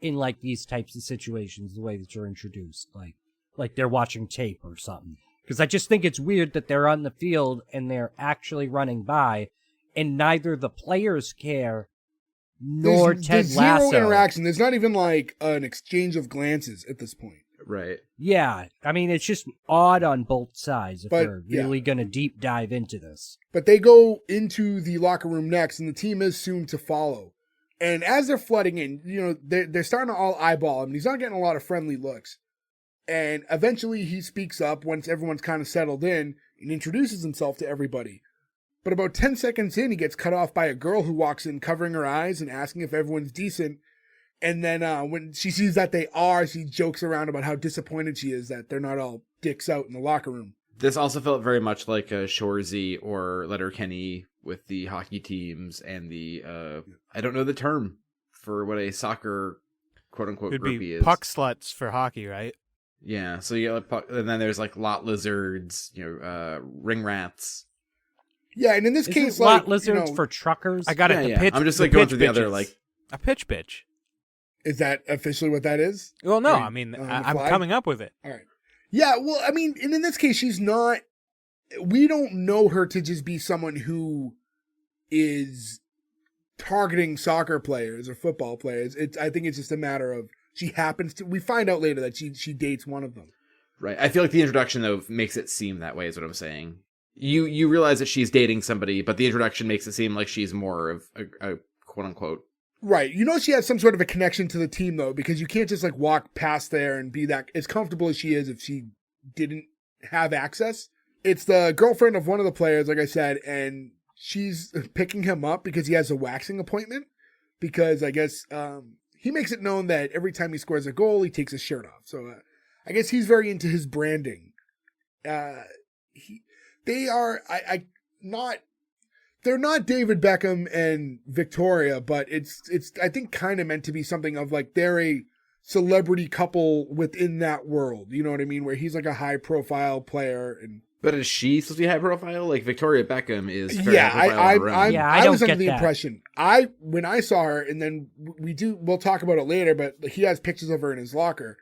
in like these types of situations, the way that you're introduced, like they're watching tape or something. Because I just think it's weird that they're on the field and they're actually running by, and neither the players care nor Ted there's Lasso. zero interaction. There's not even like an exchange of glances at this point. Right. Yeah, I mean, it's just odd on both sides if But, we're really going to deep dive into this. But they go into the locker room next, and the team is soon to follow. And as they're flooding in, they're starting to all eyeball him. He's not getting a lot of friendly looks. And eventually he speaks up once everyone's kind of settled in and introduces himself to everybody. But about 10 seconds in, he gets cut off by a girl who walks in covering her eyes and asking if everyone's decent. And then when she sees that they are, she jokes around about how disappointed she is that they're not all dicks out in the locker room. This also felt very much like a Shorzy or Letterkenny with the hockey teams and the, I don't know the term for what a soccer quote-unquote It'd groupie be is. puck sluts for hockey, right? Yeah, so you get like, and then there's like lot lizards, ring rats. Yeah, and in this Isn't case, lot like, lizards for truckers? I got it. Yeah, The yeah. pitch, I'm just the like going pitch through the other bitches. like A pitch bitch. is that officially what that is? Well, no, Are you I mean, on the I'm fly? coming up with it. All right. Yeah, well, I mean, and in this case, she's not, we don't know her to just be someone who is targeting soccer players or football players. I think it's just a matter of she happens to, we find out later that she dates one of them. right. I feel like the introduction though makes it seem that way is what I'm saying. You realize that she's dating somebody, but the introduction makes it seem like she's more of a quote-unquote. Right. She has some sort of a connection to the team, though, because you can't just like walk past there and be that as comfortable as she is if she didn't have access. It's the girlfriend of one of the players, like I said, and she's picking him up because he has a waxing appointment, because I guess he makes it known that every time he scores a goal, he takes his shirt off. So I guess he's very into his branding. They're not David Beckham and Victoria, but it's I think kind of meant to be something of like they're a celebrity couple within that world. You know what I mean? Where he's like a high profile player and. But is she supposed to be high profile? Like Victoria Beckham is very Yeah, high profile on her own. I was don't under get the that. impression when I saw her, and then we'll talk about it later, but he has pictures of her in his locker.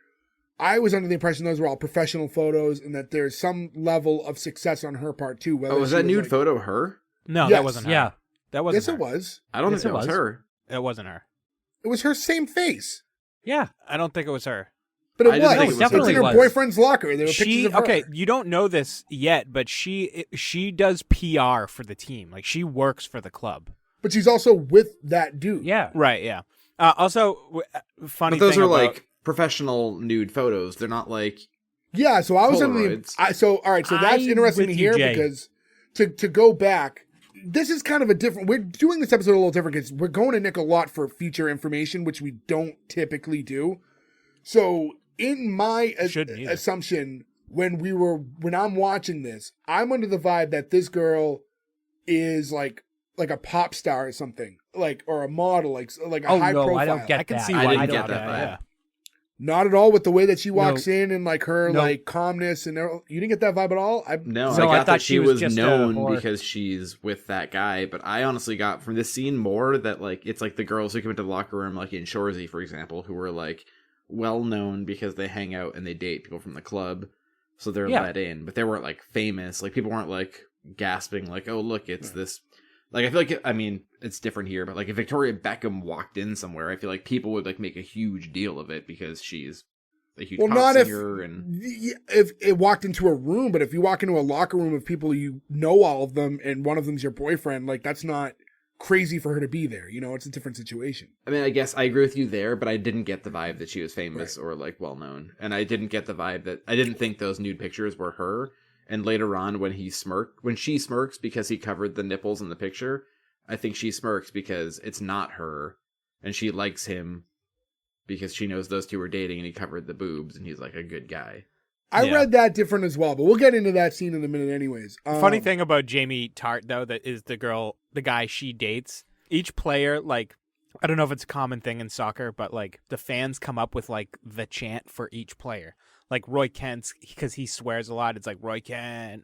I was under the impression those were all professional photos and that there's some level of success on her part too. Oh, was that nude photo her? No, Yes. that wasn't her. Yeah. That wasn't Yes, her. it was. I don't Yes, think it that was was. her. It wasn't her. It was her same face. Yeah. I don't think it was her. But it I didn't was. think it was It's in her. her Was. boyfriend's locker. There were pictures She of her. okay. You don't know this yet, but she does PR for the team. Like she works for the club. But she's also with that dude. Yeah. Right. Yeah. Also, funny. But those thing are about, like professional nude photos. They're not like Yeah, so I was under Polaroids. all right, so that's I'm interesting to with you, hear Jay. because to go back, this is kind of a different, we're doing this episode a little different because we're going to Nick a lot for future information, which we don't typically do. So in my Shouldn't either. assumption, when I'm watching this, I'm under the vibe that this girl is like a pop star or something, like, or a model, like a Oh, high no, profile. I don't get I can that. see I why didn't you get don't that vibe. Yeah. Not at all with the way that she walks No. in and like her No. like calmness and you didn't get that vibe at all. no. No, I I got thought that she she was was just a known whore. because she's with that guy. But I honestly got from this scene more that like it's like the girls who come into the locker room, like in Shorzy, for example, who were like well known because they hang out and they date people from the club, so they're Yeah. let in. But they weren't like famous. Like people weren't like gasping like, oh look, it's this Like, I feel like, I mean, it's different here, but like if Victoria Beckham walked in somewhere, I feel like people would like make a huge deal of it because she's a huge pop singer. If it walked into a room, but if you walk into a locker room of people, you know all of them, and one of them's your boyfriend, like that's not crazy for her to be there. You know, it's a different situation. I mean, I guess I agree with you there, but I didn't get the vibe that she was famous or like well known, and I didn't get the vibe that I didn't think those nude pictures were her. And later on, when she smirks because he covered the nipples in the picture, I think she smirks because it's not her, and she likes him because she knows those two are dating, and he covered the boobs, and he's like a good guy. I read that different as well, but we'll get into that scene in a minute anyways. Funny thing about Jamie Tart, though, that is the guy she dates. Each player, like, I don't know if it's a common thing in soccer, but like the fans come up with like the chant for each player. Like Roy Kent's, because he swears a lot. It's like Roy Kent,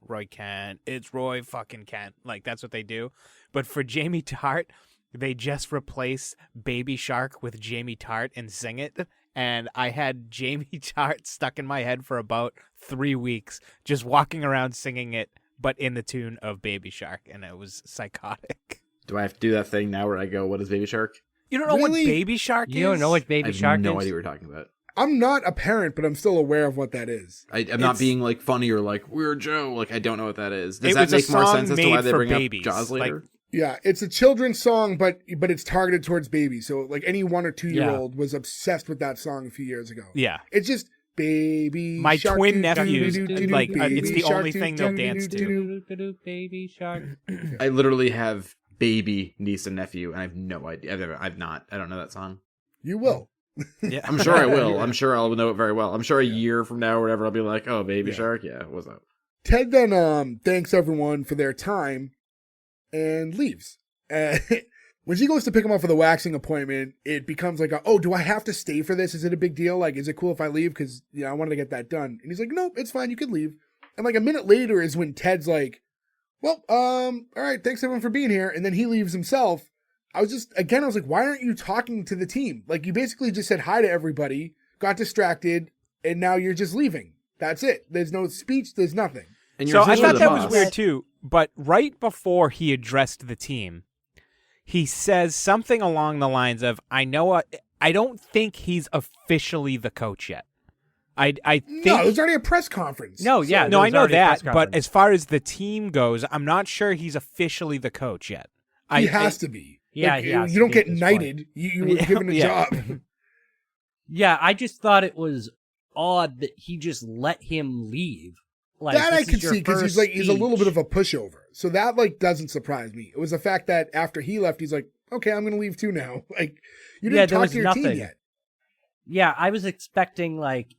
it's Roy fucking Kent. Like that's what they do. But for Jamie Tart, they just replace Baby Shark with Jamie Tart and sing it. And I had Jamie Tart stuck in my head for about 3 weeks, just walking around singing it, but in the tune of Baby Shark. And it was psychotic. Do I have to do that thing now where I go, what is Baby Shark? You don't know what Baby Shark is? You don't know what Baby Shark is? I have no idea what you're talking about. I'm not a parent, but I'm still aware of what that is. I'm not being like funny or like weird Joe. Like I don't know what that is. Does it that was make more sense as to why they bring babies. up Jaws later? Like, yeah, it's a children's song, but it's targeted towards babies. So like any 1 or 2 year old was obsessed with that song a few years ago. Yeah, it's just Baby My Shark. twin nephews, like it's the Shark, only thing they'll dance to. Baby Shark. I literally have baby niece and nephew, and I have no idea. I don't know that song. You will. Yeah, I'm sure I will. I'm sure I'll know it very well. I'm sure a year from now or whatever, I'll be like, oh, Baby Shark? Yeah, what's up? Ted then thanks everyone for their time and leaves. When she goes to pick him up for the waxing appointment, it becomes like, do I have to stay for this? Is it a big deal? Like, is it cool if I leave? Because, I wanted to get that done. And he's like, nope, it's fine. You could leave. And like a minute later is when Ted's like, well, all right, thanks everyone for being here. And then he leaves himself. I was like, why aren't you talking to the team? Like, you basically just said hi to everybody, got distracted, and now you're just leaving. That's it. There's no speech. There's nothing. And so I thought that boss. was weird too. But right before he addressed the team, he says something along the lines of, I don't think he's officially the coach yet. I think no, there's already a press conference. No, yeah, no, I know that. But But as far as the team goes, I'm not sure he's officially the coach yet. He has to be. Yeah, like, he has you to don't be get at this knighted. point. You were given a job. Yeah, I just thought it was odd that he just let him leave. Like, that I could see because he's a little bit of a a pushover. So that like doesn't surprise me. It was the fact that after he left, he's like, okay, I'm going to leave too now. Like you didn't talk to your team yet. Yeah, I was expecting like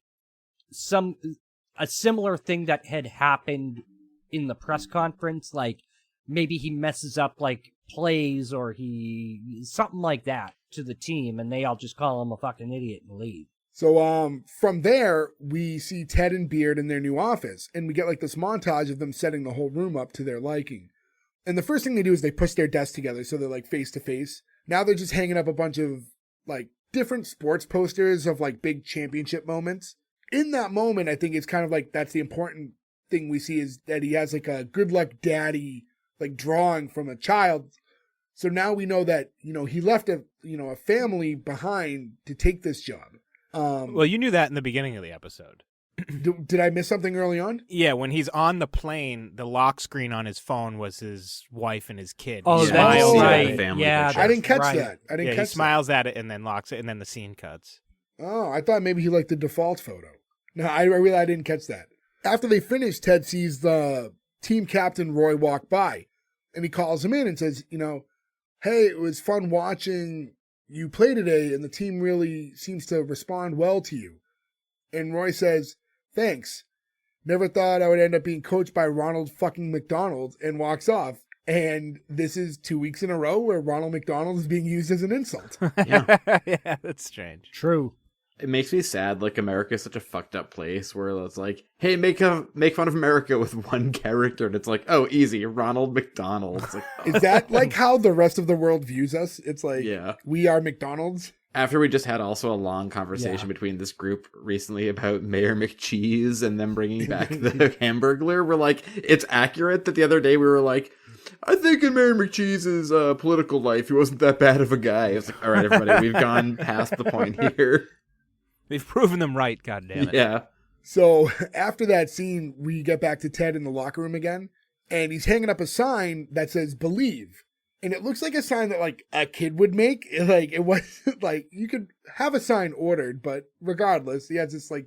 a similar thing that had happened in the press conference. Like maybe he messes up like plays or something like that to the team, and they all just call him a fucking idiot and leave. So from there, we see Ted and Beard in their new office, and we get like this montage of them setting the whole room up to their liking. And the first thing they do is they push their desks together so they're like face to face. Now they're just hanging up a bunch of like different sports posters of like big championship moments. In that moment, I think it's kind of like that's the important thing we see is that he has like a good luck daddy like drawing from a child. So now we know that, he left a family behind to take this job. Well, you knew that in the beginning of the episode. Did I miss something early on? Yeah, when he's on the plane, the lock screen on his phone was his wife and his kid. Oh, He that's smiles at right. it. Yeah, I didn't catch right. that. I didn't Yeah, catch he smiles at it and then locks it, and then the scene cuts. that. Oh, I thought maybe he liked the default photo. No, I didn't catch that. After they finish, Ted sees the team captain, Roy, walk by, and he calls him in and says, hey, it was fun watching you play today, and the team really seems to respond well to you. And Roy says, thanks. Never thought I would end up being coached by Ronald fucking McDonald, and walks off. And this is 2 weeks in a row where Ronald McDonald is being used as an insult. Yeah. Yeah, that's strange. True. It makes me sad, like, America is such a fucked up place where it's like, hey, make fun of America with one character, and it's like, oh, easy, Ronald McDonald. It's like, oh. Is that like how the rest of the world views us? It's like, Yeah. we are McDonald's? After we just had also a long conversation between this group recently about Mayor McCheese and them bringing back the Hamburglar, we're like, it's accurate that the other day we were like, I think in Mayor McCheese's political life, he wasn't that bad of a guy. It's like, all right, everybody, we've gone past the point here. They've proven them right, goddammit. Yeah. So after that scene, we get back to Ted in the locker room again, and he's hanging up a sign that says "Believe," and it looks like a sign that like a kid would make. Like it wasn't like you could have a sign ordered, but regardless, he has this like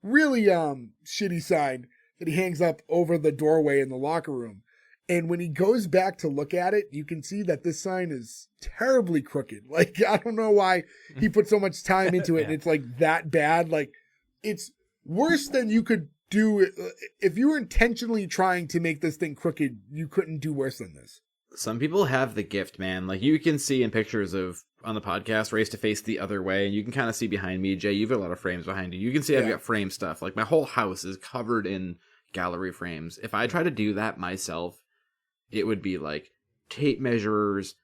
really shitty sign that he hangs up over the doorway in the locker room. And when he goes back to look at it, you can see that this sign is terribly crooked. Like, I don't know why he put so much time into it, and it's like that bad. Like, it's worse than you could do. If you were intentionally trying to make this thing crooked, you couldn't do worse than this. Some people have the gift, man. Like, you can see in pictures of, on the podcast, Race to Face the other way, and you can kind of see behind me, Jay, you've got a lot of frames behind you. You can see I've got frame stuff. Like, my whole house is covered in gallery frames. If I try to do that myself, it would be like tape measures,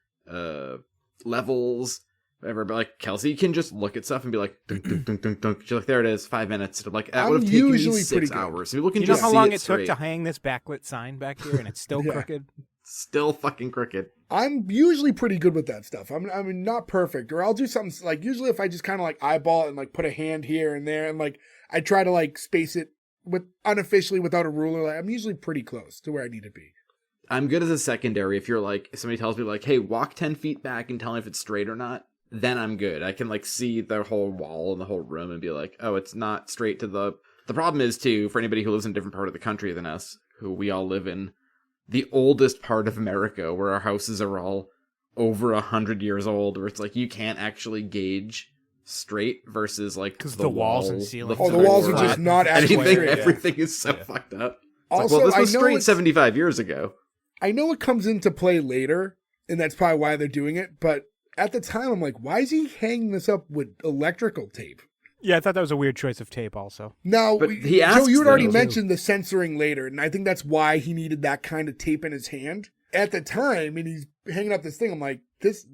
levels, whatever. But like Kelsey can just look at stuff and be like, dunk, dunk, dunk, dunk, dunk. She's like, there it is, 5 minutes. And I'm like, that would have taken me 6 hours. So people can you know just how see long it it straight. took to hang this backlit sign back here, and it's still crooked? Still fucking crooked. I'm usually pretty good with that stuff. I mean, not perfect. Or I'll do something like, usually if I just kind of like eyeball it and like put a hand here and there, and like I try to like space it with unofficially without a ruler, like I'm usually pretty close to where I need to be. I'm good as a secondary. If you're like, if somebody tells me like, hey, walk 10 feet back and tell me if it's straight or not, then I'm good. I can like see the whole wall and the whole room and be like, oh, it's not straight to the problem is too, for anybody who lives in a different part of the country than us, who we all live in the oldest part of America, where our houses are all over 100 years old, where it's like you can't actually gauge straight versus like because the walls and ceilings. The walls are just not actually straight. Everything is so fucked up. It's also, like, well, this was straight 75 years ago. I know it comes into play later, and that's probably why they're doing it, but at the time I'm like, why is he hanging this up with electrical tape? Yeah, I thought that was a weird choice of tape also. Now, but he asks, Joe, you had already mentioned the censoring later, and I think that's why he needed that kind of tape in his hand. At the time, and he's hanging up this thing, I'm like, it's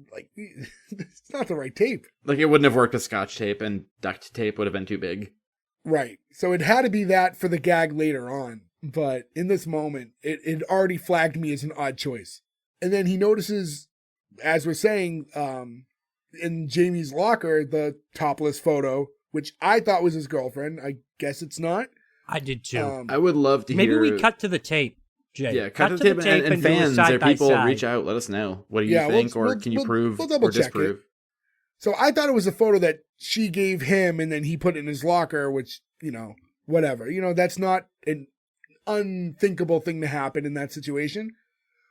not the right tape. Like, it wouldn't have worked with Scotch tape, and duct tape would have been too big. Right. So it had to be that for the gag later on. But in this moment, it already flagged me as an odd choice. And then he notices, as we're saying, in Jamie's locker, the topless photo, which I thought was his girlfriend. I guess it's not. I did too. I would love to Maybe hear... we cut to the tape, Jay. Yeah, cut to the tape and fans or people reach out, let us know. What do you think, or can you prove or disprove? It. So I thought it was a photo that she gave him and then he put it in his locker, which, whatever. That's not an unthinkable thing to happen in that situation.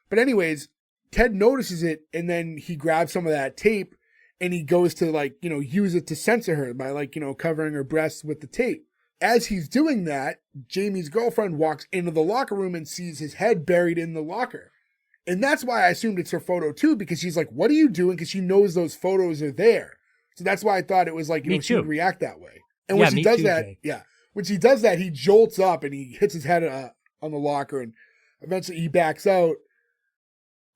But anyways, Ted notices it, and then he grabs some of that tape and he goes to use it to censor her by covering her breasts with the tape. As he's doing that, Jamie's girlfriend walks into the locker room and sees his head buried in the locker. And that's why I assumed it's her photo too, because she's like, what are you doing? Because she knows those photos are there. So that's why I thought it was like, she would react that way. And when she does that, when she does that, he jolts up and he hits his head on the locker, and eventually he backs out.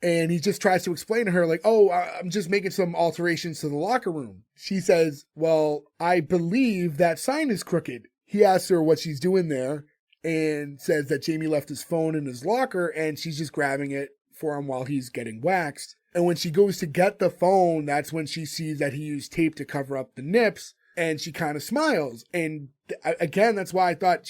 And he just tries to explain to her, like, oh, I'm just making some alterations to the locker room. She says, well, I believe that sign is crooked. He asks her what she's doing there and says that Jamie left his phone in his locker and she's just grabbing it for him while he's getting waxed. And when she goes to get the phone, that's when she sees that he used tape to cover up the nips, and she kind of smiles. And again, that's why I thought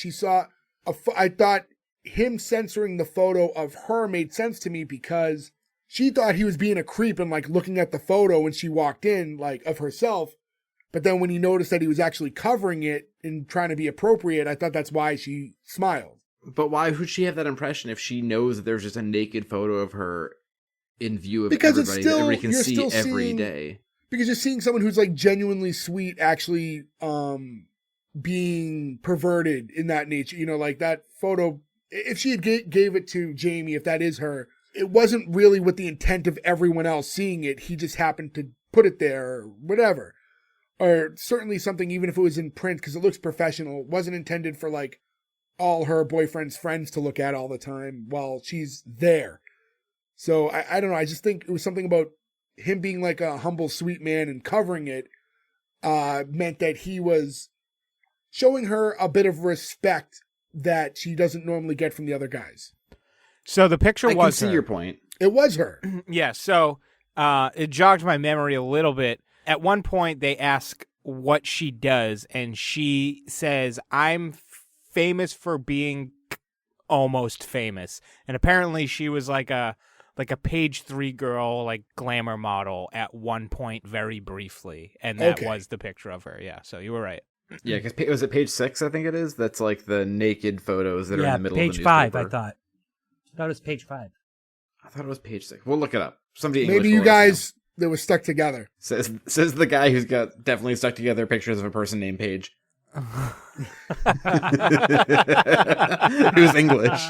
I thought him censoring the photo of her made sense to me, because she thought he was being a creep and looking at the photo when she walked in, of herself. But then when he noticed that he was actually covering it and trying to be appropriate, I thought that's why she smiled. But why would she have that impression if she knows that there's just a naked photo of her in view of everybody that everybody can see every day? Because you're seeing someone who's genuinely sweet actually being perverted in that nature. That photo, if she had gave it to Jamie, if that is her, it wasn't really with the intent of everyone else seeing it. He just happened to put it there or whatever. Or certainly something, even if it was in print, because it looks professional. It wasn't intended for all her boyfriend's friends to look at all the time while she's there. So I don't know. I just think it was something about him being a humble, sweet man and covering it meant that he was showing her a bit of respect that she doesn't normally get from the other guys. So the picture I was can see her. your point. It was her. Yeah, so it jogged my memory a little bit. At one point, they ask what she does, and she says, I'm famous for being almost famous. And apparently she was like a page 3 girl, like glamour model at one point very briefly. And that was the picture of her. Yeah, so you were right. Yeah, because was it page 6, I think it is? That's like the naked photos that are in the middle of the page newspaper. 5, I thought it was page 5. I thought it was page 6. We'll look it up. Somebody Maybe English you will let us guys, they were stuck together. know. Says the guy who's got definitely stuck together pictures of a person named Paige. Who's English.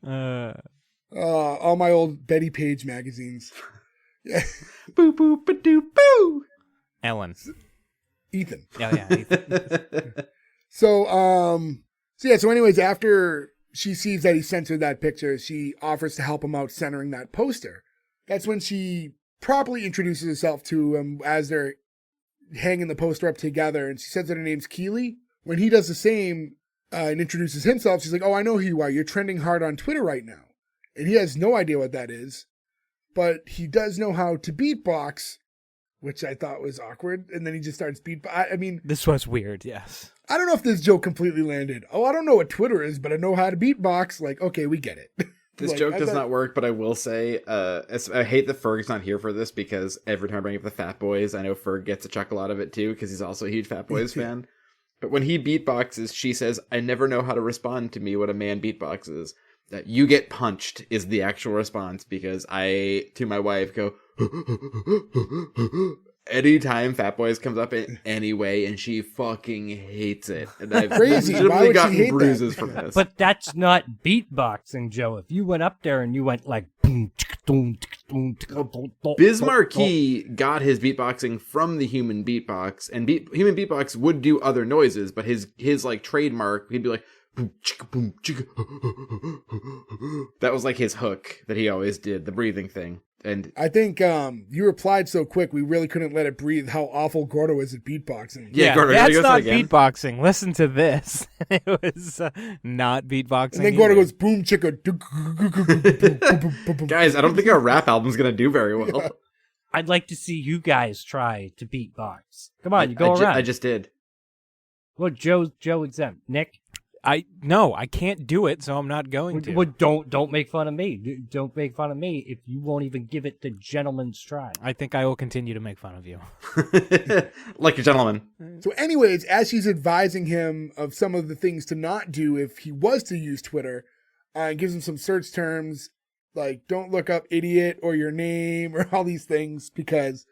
All my old Betty Page magazines. Yeah. Boo boo ba doo boo. Ellen. Ethan. Oh, yeah. Ethan. So anyways, after she sees that he sent her that picture, she offers to help him out centering that poster. That's when she properly introduces herself to him as they're hanging the poster up together, and she says that her name's Keely. When he does the same and introduces himself, she's like, oh, I know who you are. You're trending hard on Twitter right now. And he has no idea what that is, but he does know how to beatbox, which I thought was awkward. And then he just starts beatbox. I mean, This was weird, yes. I don't know if this joke completely landed. Oh, I don't know what Twitter is, but I know how to beatbox. Like, okay, we get it. This joke does not work, but I will say, I hate that Ferg's not here for this because every time I bring up the Fat Boys, I know Ferg gets a chuckle out of it too because he's also a huge Fat Boys fan. But when he beatboxes, she says, I never know how to respond to me when a man beatboxes. That you get punched is the actual response because I, to my wife, go, anytime Fat Boys comes up in any way, and she fucking hates it. And I've Crazy. Why legitimately would she gotten hate bruises that? from this. But that's not beatboxing, Joe. If you went up there and you went like boom, boom, boom, Biz Marquis got his beatboxing from the human beatbox, and human beatbox would do other noises, but his like trademark, he'd be like, boom, chicka, boom, chicka. That was like his hook that he always did, the breathing thing. And I think you replied so quick, we really couldn't let it breathe how awful Gordo is at beatboxing. Yeah, Gordo, you gotta that's go not say it again. beatboxing. Listen to this. It was not beatboxing. And then Gordo either. goes, boom, chicka. guys, I don't think our rap album's gonna do very well. Yeah. I'd like to see you guys try to beatbox. Come on, you go around. I just did. Well, Joe exempt. Nick? No, I can't do it, so I'm not going to. Well, don't make fun of me. Don't make fun of me if you won't even give it the gentleman's try. I think I will continue to make fun of you. Like a gentleman. So anyways, as she's advising him of some of the things to not do if he was to use Twitter, gives him some search terms, like don't look up idiot or your name or all these things, because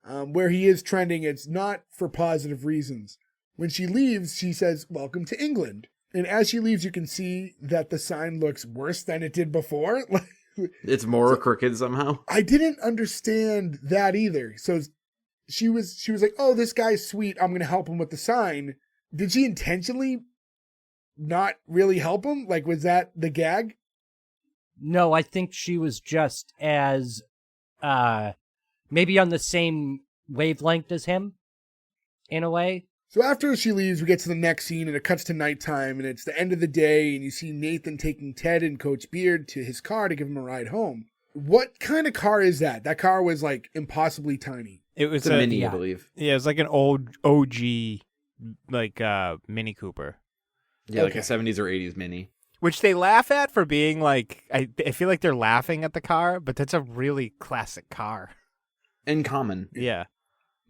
where he is trending, it's not for positive reasons. When she leaves, she says, welcome to England. And as she leaves, you can see that the sign looks worse than it did before. It's more crooked somehow. I didn't understand that either. So she was like, oh, this guy's sweet. I'm going to help him with the sign. Did she intentionally not really help him? Like, was that the gag? No, I think she was just as maybe on the same wavelength as him, in a way. So after she leaves, we get to the next scene, and it cuts to nighttime, and it's the end of the day, and you see Nathan taking Ted and Coach Beard to his car to give him a ride home. What kind of car is that? That car was, like, impossibly tiny. It was It's a Mini, yeah. I believe. Yeah, it was like an old OG, like Mini Cooper, Yeah, like Okay. a 70s or 80s Mini. which they laugh at for being like. I feel like they're laughing at the car, but that's a really classic car. In common. Yeah,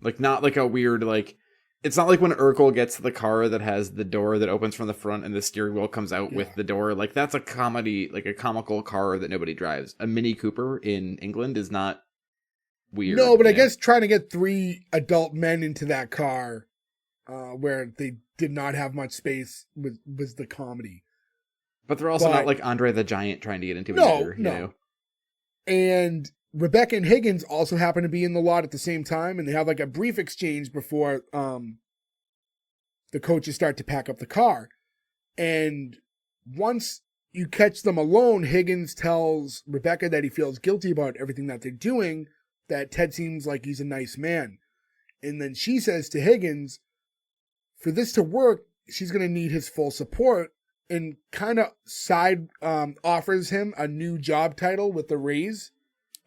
Like, not like a weird, like... It's not like when Urkel gets the car that has the door that opens from the front and the steering wheel comes out with the door. Like, that's a comedy, like a comical car that nobody drives. A Mini Cooper in England is not weird. No, but I you know? guess trying to get 3 adult men into that car where they did not have much space was the comedy. But they're also but- not like Andre the Giant trying to get into it No, either, you no. know? And Rebecca and Higgins also happen to be in the lot at the same time, and they have like a brief exchange before the coaches start to pack up the car. And once you catch them alone, Higgins tells Rebecca that he feels guilty about everything that they're doing, that Ted seems like he's a nice man. And then she says to Higgins, for this to work, she's going to need his full support, and kind of offers him a new job title with the raise.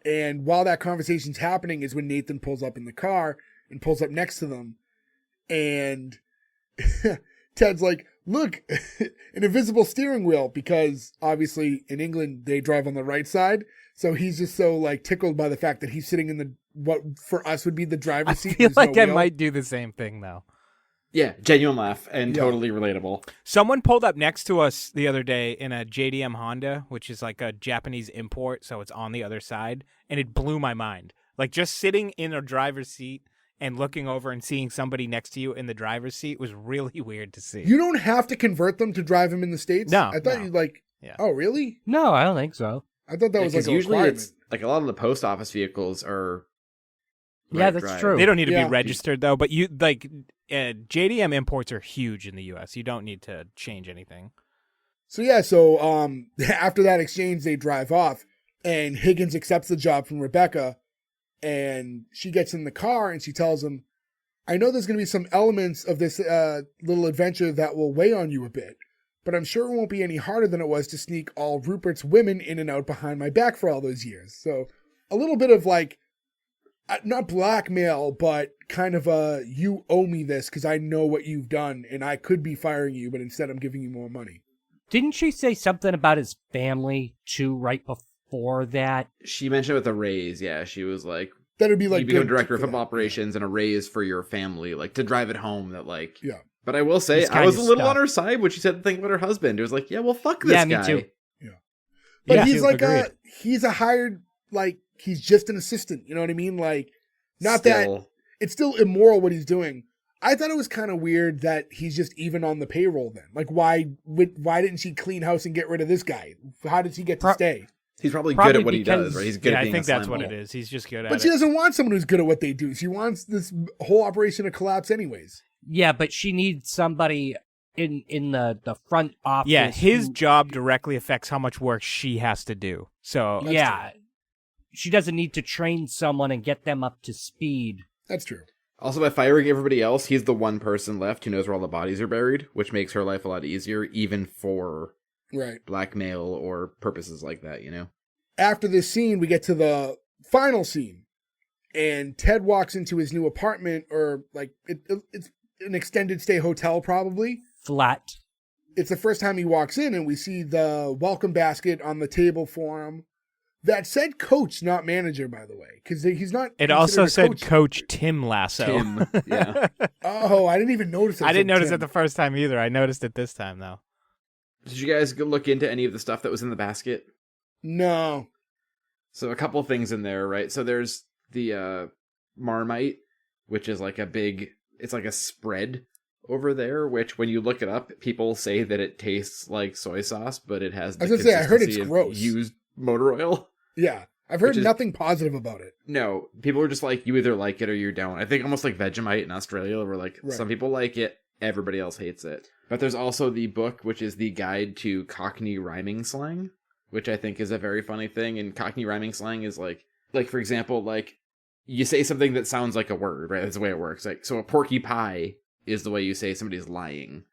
And while that conversation's happening is when Nathan pulls up in the car and pulls up next to them. And Ted's like, look, an invisible steering wheel, because obviously in England they drive on the right side. So he's just so like tickled by the fact that he's sitting in the what for us would be the driver's seat. I feel like no I wheel. might do the same thing though. Yeah, genuine laugh and totally relatable. Someone pulled up next to us the other day in a JDM Honda, which is like a Japanese import, so it's on the other side, and it blew my mind. Like just sitting in a driver's seat and looking over and seeing somebody next to you in the driver's seat was really weird to see. You don't have to convert them to drive him in the States? No, I thought no. you'd like, Yeah. oh, really? No, I don't think so. I thought that was like Because a usually requirement. it's like a lot of the post office vehicles are. Yeah, right that's drive. true. They don't need to Yeah. be registered though, but you like JDM imports are huge in the US. You don't need to change anything. So after that exchange, they drive off, and Higgins accepts the job from Rebecca, and she gets in the car and she tells him, I know there's going to be some elements of this little adventure that will weigh on you a bit, but I'm sure it won't be any harder than it was to sneak all Rupert's women in and out behind my back for all those years. So a little bit of like, not blackmail, but kind of you owe me this because I know what you've done and I could be firing you, but instead I'm giving you more money. Didn't she say something about his family too right before that? She mentioned with a raise, yeah. She was like, That would be like you become good director of for football that. operations and a raise for your family, like to drive it home that like. Yeah. But I will say, This I was a kind of little stuff. on her side when she said the thing about her husband. It was like, yeah, well, fuck this Yeah, me guy. too. But Yeah, he's like agreed. he's a hired, like, he's just an assistant. You know what I mean? Like, not that Still, it's still immoral what he's doing. I thought it was kind of weird that he's just even on the payroll then. Like, why didn't she clean house and get rid of this guy? How does he get to stay? he's probably Probably good at what he because- does, right? He's good Yeah, at I being think a that's slime what ball. it is. He's just good at But it. she doesn't want someone who's good at what they do. She wants this whole operation to collapse anyways. Yeah, but she needs somebody in the front office. Yeah, his who- job directly affects how much work she has to do. So That's yeah, she doesn't need to train someone and get them up to speed. That's true. Also, by firing everybody else, he's the one person left who knows where all the bodies are buried, which makes her life a lot easier, even for Right. blackmail or purposes like that, you know? After this scene, we get to the final scene. And Ted walks into his new apartment, or like it's an extended stay hotel probably. Flat. It's the first time he walks in, and we see the welcome basket on the table for him. That said coach, not manager, by the way, because he's not. it also considered a said Coach Tim Lasso. Tim, yeah. Oh, I didn't even notice it. I didn't said notice Tim. it the first time either. I noticed it this time though. Did you guys go look into any of the stuff that was in the basket? No. So a couple things in there, right? So there's the Marmite, which is like it's like a spread over there, which when you look it up, people say that it tastes like soy sauce, but it has the I was gonna say, I heard it's consistency of gross. used motor oil. Yeah. I've heard Which is- nothing positive about it. No, people are just like, you either like it or you don't. I think almost like Vegemite in Australia, where like Right. some people like it, everybody else hates it. But there's also the book, which is the guide to Cockney rhyming slang, which I think is a very funny thing. And Cockney rhyming slang is like for example, like you say something that sounds like a word, right? That's the way it works. Like, so a porky pie is the way you say somebody's lying.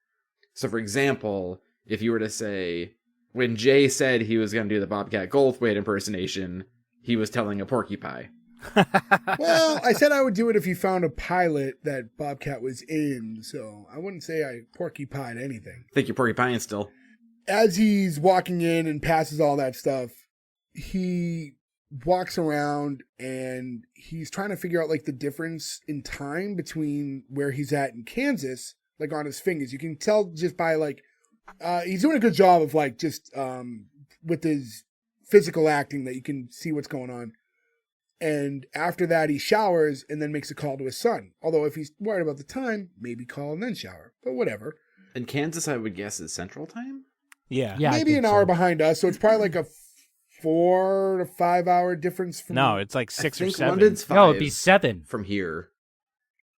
So for example, if you were to say, when Jay said he was going to do the Bobcat Goldthwait impersonation, he was telling a porky pie. Well, I said I would do it if you found a pilot that Bobcat was in, so I wouldn't say I porcupine anything. I think you're porcupine still. As he's walking in and passes all that stuff, he walks around and he's trying to figure out like the difference in time between where he's at in Kansas, like on his fingers. You can tell just by like, he's doing a good job of like just with his physical acting that you can see what's going on. And after that, he showers and then makes a call to his son. Although if he's worried about the time, maybe call and then shower. But whatever. In Kansas, I would guess is Central Time? Yeah. Yeah, I Maybe think an hour so. behind us. So it's probably like a 4 to 5 hour difference from. No, it's like 6 I or think 7. London's 5 No, it'd be 7. from here.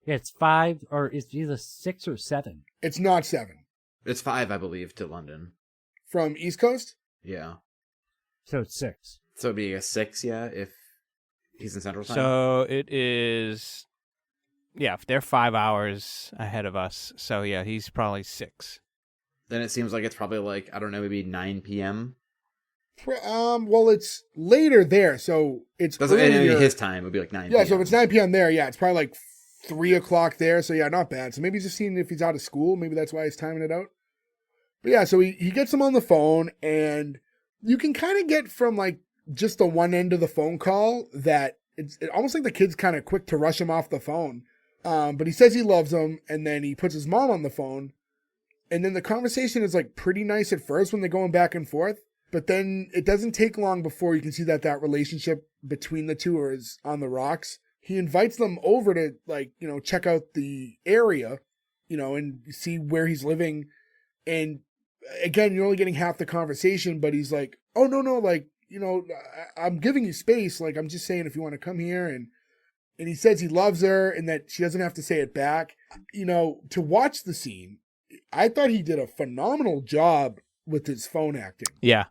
Yeah, it's 5, or it's either 6 or 7. It's not 7. It's 5, I believe, to London. From East Coast? Yeah. So it's 6. So it'd be a 6, yeah, if He's in Central Time. So it is, yeah, they're 5 hours ahead of us. So yeah, he's probably 6. Then it seems like it's probably like, I don't know, maybe 9 p.m. Well, it's later there, so it's Doesn't earlier. his time would be like 9 Yeah, p.m. so if it's 9 p.m. there, yeah, it's probably like 3 o'clock there. So yeah, not bad. So maybe he's just seeing if he's out of school. Maybe that's why he's timing it out. But yeah, so he gets him on the phone, and you can kind of get from like just the one end of the phone call that it's almost like the kid's kind of quick to rush him off the phone. But he says he loves him, and then he puts his mom on the phone. And then the conversation is like pretty nice at first when they're going back and forth. But then it doesn't take long before you can see that relationship between the two is on the rocks. He invites them over to like, check out the area, and see where he's living. And again, you're only getting half the conversation, but he's like, oh, no, like, I'm giving you space. Like, I'm just saying if you want to come here. And he says he loves her and that she doesn't have to say it back. To watch the scene, I thought he did a phenomenal job with his phone acting. Yeah.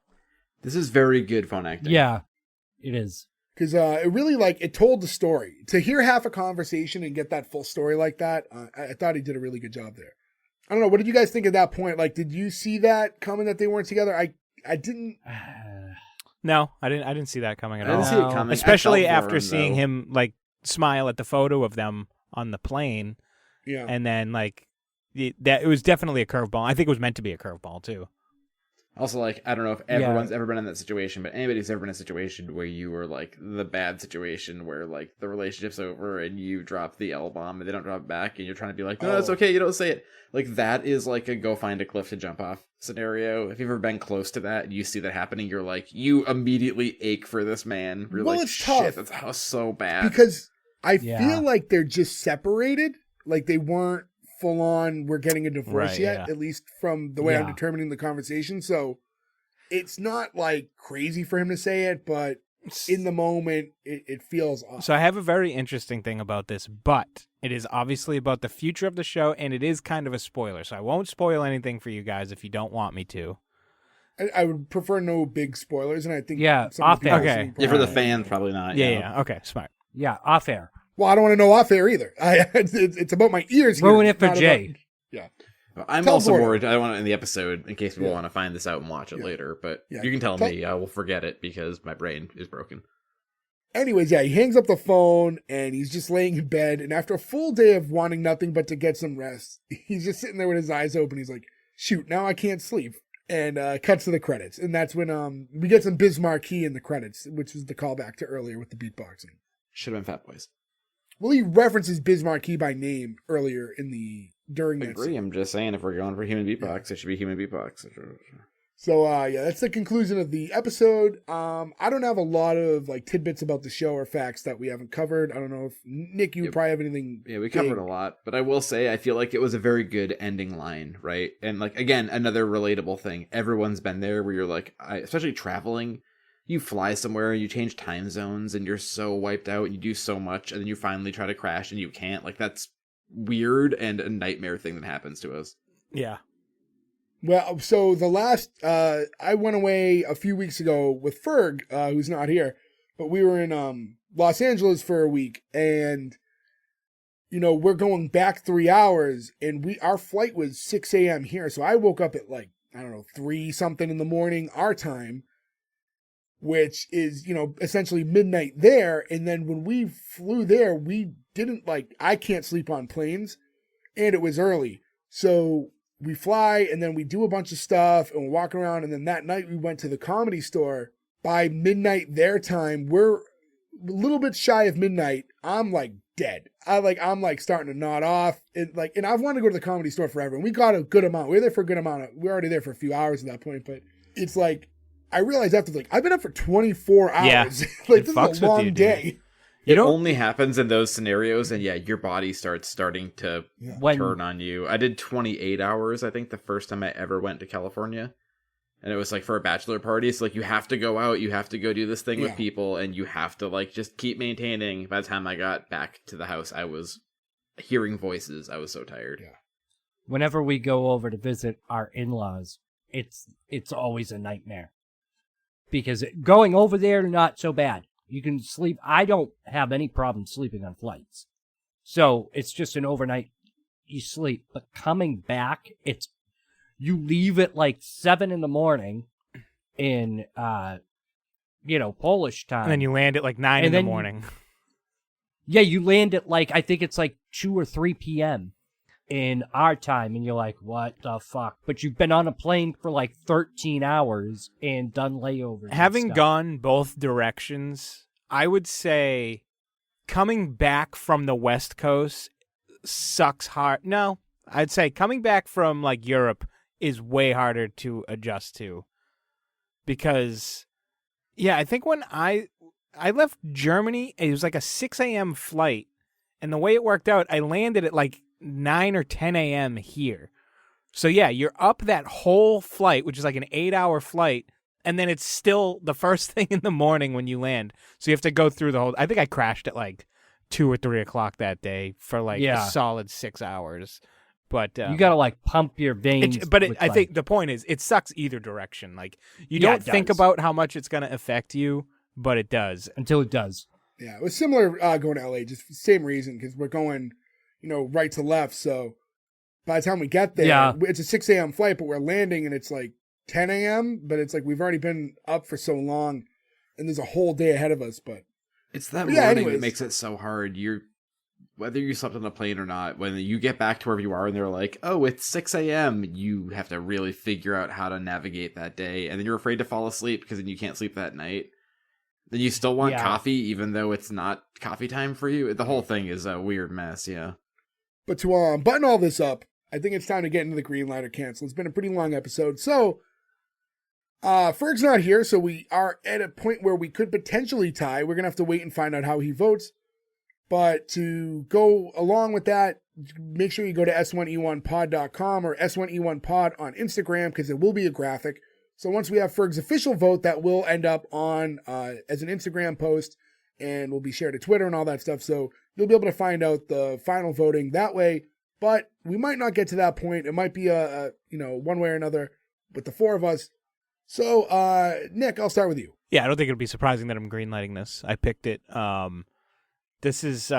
This is very good phone acting. Yeah, it is. Because it really, it told the story. To hear half a conversation and get that full story like that, I thought he did a really good job there. I don't know. What did you guys think at that point? Like, did you see that coming that they weren't together? I didn't. No, I didn't see that coming at I all. didn't see it coming. Especially I felt for after him, seeing though. him like smile at the photo of them on the plane, Yeah. and then like that it was definitely a curveball. I think it was meant to be a curveball too. Also, I don't know if everyone's ever been in that situation, but anybody's ever been in a situation where you were, the bad situation where, the relationship's over and you drop the L-bomb and they don't drop it back and you're trying to be like, no, it's okay, you don't say it. That is, a go find a cliff to jump off scenario. If you've ever been close to that and you see that happening, you're you immediately ache for this man. You're Well, it's tough. Shit, that's so bad. Because I Yeah. feel like they're just separated. Like, they weren't full on, we're getting a divorce Right, yet, yeah. at least from the way I'm Yeah. determining the conversation. So it's not crazy for him to say it, but in the moment, it feels off. So I have a very interesting thing about this, but it is obviously about the future of the show, and it is kind of a spoiler. So I won't spoil anything for you guys if you don't want me to. I would prefer no big spoilers, and I think Yeah, some of the people off air. listening Yeah, for the probably- fans, probably not. Yeah. Okay, smart. Yeah, off air. Well, I don't want to know off air either. It's about my ears. Here, Ruin it for not Jay. about- yeah. I'm Tell also Gordon. worried. I don't want it in the episode in case people Yeah. want to find this out and watch it Yeah. later, but Yeah. you can tell Tell- me. I will forget it because my brain is broken. Anyways, yeah, he hangs up the phone and he's just laying in bed. And after a full day of wanting nothing but to get some rest, he's just sitting there with his eyes open. He's like, shoot, now I can't sleep. And cuts to the credits. And that's when we get some Biz Marquee in the credits, which was the callback to earlier with the beatboxing. Should have been Fat Boys. Well, he references Biz Marquee by name earlier during I that agree. scene. I'm just saying, if we're going for human beatbox, it should be human beatbox. So, yeah, that's the conclusion of the episode. I don't have a lot of tidbits about the show or facts that we haven't covered. I don't know if Nick, you would probably have anything. Yeah, we covered a lot, but I will say I feel like it was a very good ending line, right? And again, another relatable thing. Everyone's been there where you're especially traveling, you fly somewhere, you change time zones, and you're so wiped out, and you do so much, and then you finally try to crash, and you can't. That's weird and a nightmare thing that happens to us. Yeah. Well, so the last, I went away a few weeks ago with Ferg, who's not here, but we were in Los Angeles for a week, and, we're going back 3 hours, and our flight was 6 a.m. here, so I woke up at 3 something in the morning, our time, which is, essentially midnight there, and then when we flew there, we didn't, I can't sleep on planes, and it was early, so we fly and then we do a bunch of stuff and we're walking around. And then that night we went to the Comedy Store. By midnight their time, we're a little bit shy of midnight. I'm dead. I'm starting to nod off. And I've wanted to go to the Comedy Store forever. And we got a good amount. We were there for a good amount. We were already there for a few hours at that point. But it's I realized after I've been up for 24 hours. Yeah, this it is fucks a with long you, dude. day. It only happens in those scenarios, and your body starting to When turn on you. I did 28 hours, I think, the first time I ever went to California. And it was for a bachelor party. So you have to go out, you have to go do this thing Yeah. with people, and you have to just keep maintaining. By the time I got back to the house, I was hearing voices. I was so tired. Yeah. whenever we go over to visit our in-laws, it's always a nightmare. Because going over there, not so bad. You can sleep. I don't have any problem sleeping on flights. So it's just an overnight, you sleep. But coming back, you leave at like 7 a.m. in, Polish time. And then you land at like 9 in the morning. You land at like, I think it's like 2 or 3 p.m. in our time, and you're like, what the fuck? But you've been on a plane for like 13 hours and done layovers. Having gone both directions, I would say coming back from the West Coast sucks hard. No, I'd say coming back from like Europe is way harder to adjust to. Because, yeah, I think when I left Germany, it was like a 6 a.m. flight. And the way it worked out, I landed at like 9 or 10 a.m. here. So, yeah, you're up that whole flight, which is like an 8-hour flight. And then it's still the first thing in the morning when you land. So you have to go through the whole... I think I crashed at like 2 or 3 o'clock that day for like a solid 6 hours. But you got to like pump your veins. I think the point is it sucks either direction. Like you don't think about how much it's going to affect you, but it does. Until it does. Yeah, it was similar going to LA, just the same reason, because we're going, right to left. So by the time we get there, it's a 6 a.m. flight, but we're landing and it's like 10 a.m. But it's like we've already been up for so long and there's a whole day ahead of us. But it's that morning that makes it so hard. Whether you slept on a plane or not, when you get back to wherever you are and they're like, oh, it's 6 a.m., you have to really figure out how to navigate that day. And then you're afraid to fall asleep because then you can't sleep that night. Then you still want coffee, even though it's not coffee time for you. The whole thing is a weird mess, yeah. But to button all this up, I think it's time to get into the green light or cancel. It's been a pretty long episode. So, Ferg's not here, so we are at a point where we could potentially tie. We're going to have to wait and find out how he votes. But to go along with that, make sure you go to S1E1pod.com or S1E1pod on Instagram, because it will be a graphic. So once we have Ferg's official vote, that will end up on as an Instagram post and will be shared to Twitter and all that stuff. So you'll be able to find out the final voting that way. But we might not get to that point. It might be a one way or another with the four of us. So Nick, I'll start with you. Yeah, I don't think it'll be surprising that I'm greenlighting this. I picked it. This is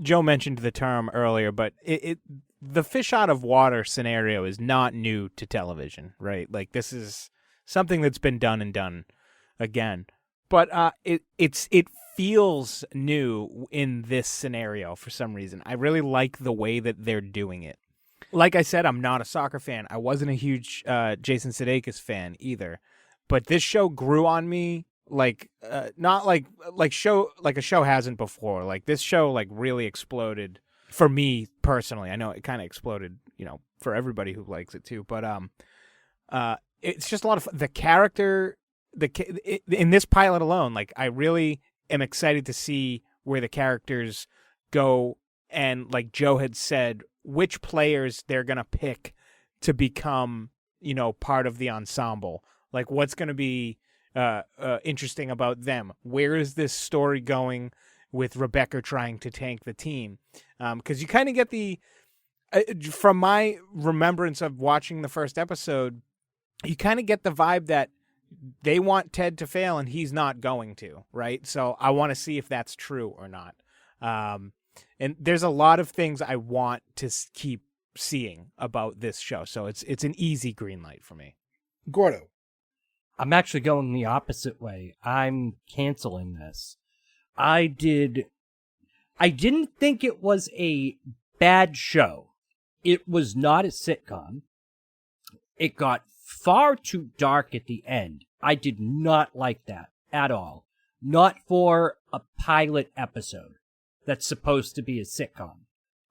Joe mentioned the term earlier, but the fish out of water scenario is not new to television, right? Like this is something that's been done and done again, but it feels new in this scenario for some reason. I really like the way that they're doing it. Like I said, I'm not a soccer fan. I wasn't a huge Jason Sudeikis fan either, but this show grew on me. Not like a show hasn't before. Like this show like really exploded for me personally. I know it kind of exploded, for everybody who likes it too. But it's just a lot of fun. The character, in this pilot alone, like I really am excited to see where the characters go. And like Joe had said, which players they're gonna pick to become, part of the ensemble. Like what's gonna be interesting about them. Where is this story going with Rebecca trying to tank the team? Because you kind of get from my remembrance of watching the first episode, you kind of get the vibe that they want Ted to fail and he's not going to, right? So I want to see if that's true or not. And there's a lot of things I want to keep seeing about this show. So it's an easy green light for me. Gordo. I'm actually going the opposite way. I'm canceling this. I didn't think it was a bad show. It was not a sitcom. It got far too dark at the end. I did not like that at all. Not for a pilot episode that's supposed to be a sitcom.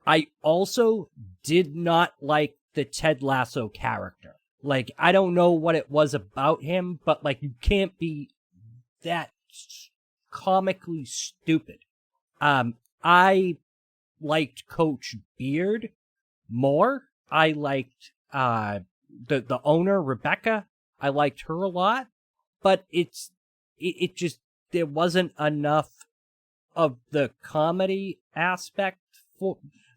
I also did not like the Ted Lasso character. Like, I don't know what it was about him, but, like, you can't be that comically stupid. I liked Coach Beard more. I liked the owner, Rebecca. I liked her a lot. But it just, there wasn't enough of the comedy aspect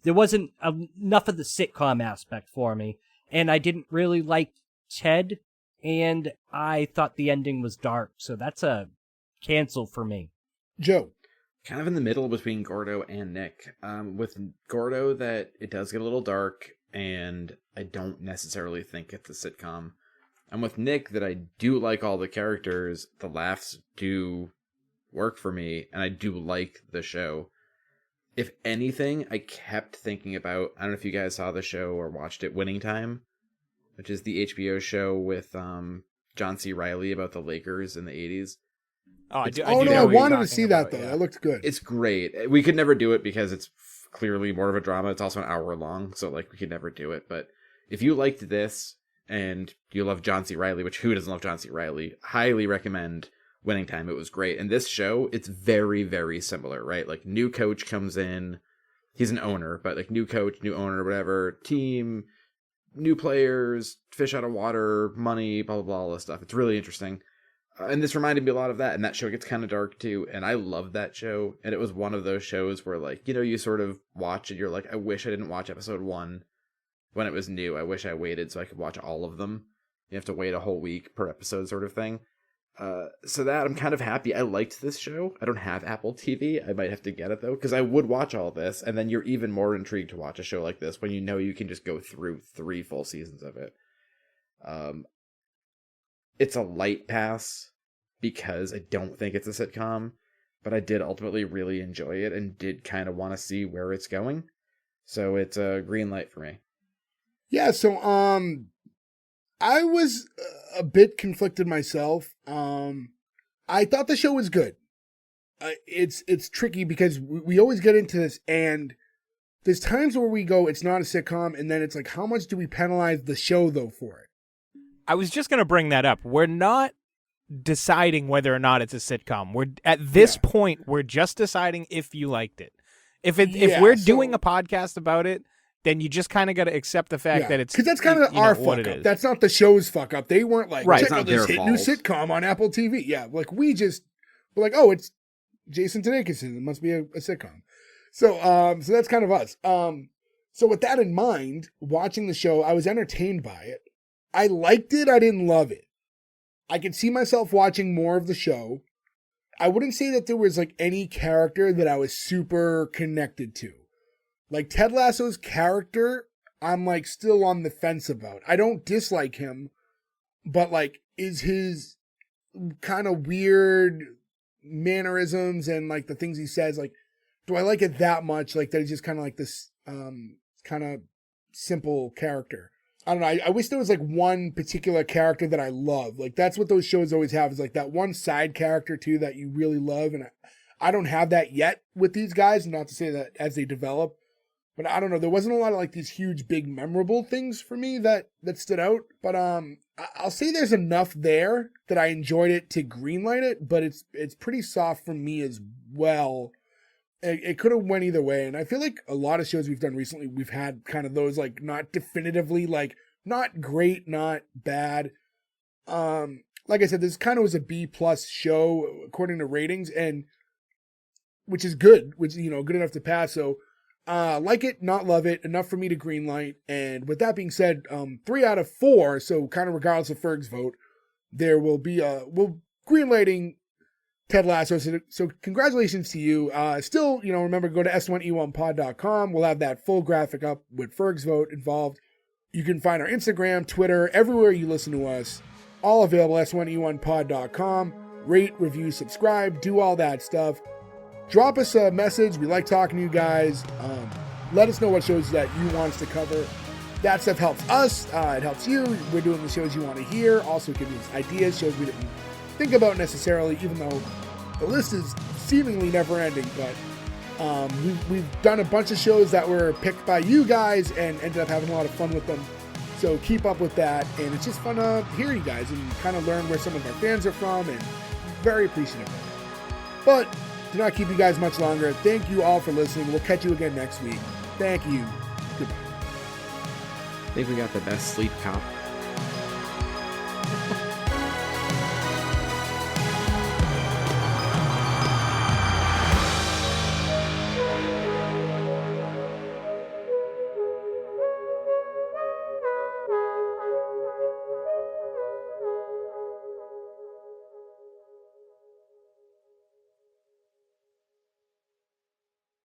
there wasn't enough of the sitcom aspect for me. And I didn't really like Ted, and I thought the ending was dark, so that's a cancel for me. Joe. Kind of in the middle between Gordo and Nick. With Gordo, that it does get a little dark, and I don't necessarily think it's a sitcom. And with Nick, that I do like all the characters, the laughs do work for me, and I do like the show. If anything, I kept thinking about, I don't know if you guys saw the show or watched it, Winning Time, which is the HBO show with John C. Reilly about the Lakers in the 80s. I wanted to see that, though. Yeah. That looked good. It's great. We could never do it because it's clearly more of a drama. It's also an hour long, so like we could never do it. But if you liked this and you love John C. Reilly, which who doesn't love John C. Reilly, highly recommend Winning Time. It was great. And this show, it's very, very similar, right? Like new coach comes in, he's an owner, but like new coach, new owner, whatever, team, new players, fish out of water, money, blah, blah, blah, all this stuff. It's really interesting. And this reminded me a lot of that, and that show gets kind of dark too, and I love that show, and it was one of those shows where, like, you know, you sort of watch and you're like, I wish I didn't watch episode 1 when it was new. I wish I waited so I could watch all of them. You have to wait a whole week per episode sort of thing. So that, I'm kind of happy. I liked this show. I don't have Apple TV. I might have to get it, though, because I would watch all this, and then you're even more intrigued to watch a show like this when you know you can just go through 3 full seasons of it. It's a light pass because I don't think it's a sitcom, but I did ultimately really enjoy it and did kind of want to see where it's going. So it's a green light for me. Yeah, so I was a bit conflicted myself. I thought the show was good. It's tricky because we always get into this, and there's times where we go, it's not a sitcom, and then it's like, how much do we penalize the show, though, for it? I was just going to bring that up. We're not deciding whether or not it's a sitcom. We're at this point, we're just deciding if you liked it. If we're doing a podcast about it, then you just kind of got to accept the fact that it's, because that's kind of our fuck up. That's not the show's fuck up. They weren't like, check out this new sitcom on Apple TV. Yeah, like we just were like, oh, it's Jason Sudeikis. It must be a sitcom. So that's kind of us. So with that in mind, watching the show, I was entertained by it. I liked it. I didn't love it. I could see myself watching more of the show. I wouldn't say that there was like any character that I was super connected to. Like Ted Lasso's character, I'm like still on the fence about. I don't dislike him, but like, is his kind of weird mannerisms and like the things he says, like, do I like it that much? Like that he's just kind of like this kind of simple character. I don't know. I wish there was like one particular character that I love. Like that's what those shows always have, is like that one side character too that you really love. And I don't have that yet with these guys. Not to say that as they develop, but I don't know. There wasn't a lot of like these huge, big, memorable things for me that stood out. But I'll say there's enough there that I enjoyed it to greenlight it. But it's pretty soft for me as well. It could have went either way, and I feel like a lot of shows we've done recently, we've had kind of those like not definitively like not great, not bad. Like I said, this kind of was a B+ show according to ratings, and which is good, which good enough to pass. So like it, not love it, enough for me to greenlight. And with that being said, 3 out of 4. So kind of regardless of Ferg's vote, there will be we'll greenlighting Ted Lasso. So congratulations to you. Still, remember, go to S1E1pod.com. We'll have that full graphic up with Ferg's vote involved. You can find our Instagram, Twitter, everywhere you listen to us. All available, S1E1pod.com. Rate, review, subscribe, do all that stuff. Drop us a message. We like talking to you guys. Let us know what shows that you want us to cover. That stuff helps us. It helps you. We're doing the shows you want to hear. Also giving us ideas, shows we didn't think about necessarily, even though the list is seemingly never ending. But we've done a bunch of shows that were picked by you guys and ended up having a lot of fun with them. So keep up with that, and it's just fun to hear you guys and kind of learn where some of our fans are from, and very appreciative of it. But do not keep you guys much longer. Thank you all for listening. We'll catch you again next week. Thank you. Goodbye. I think we got the best sleep cop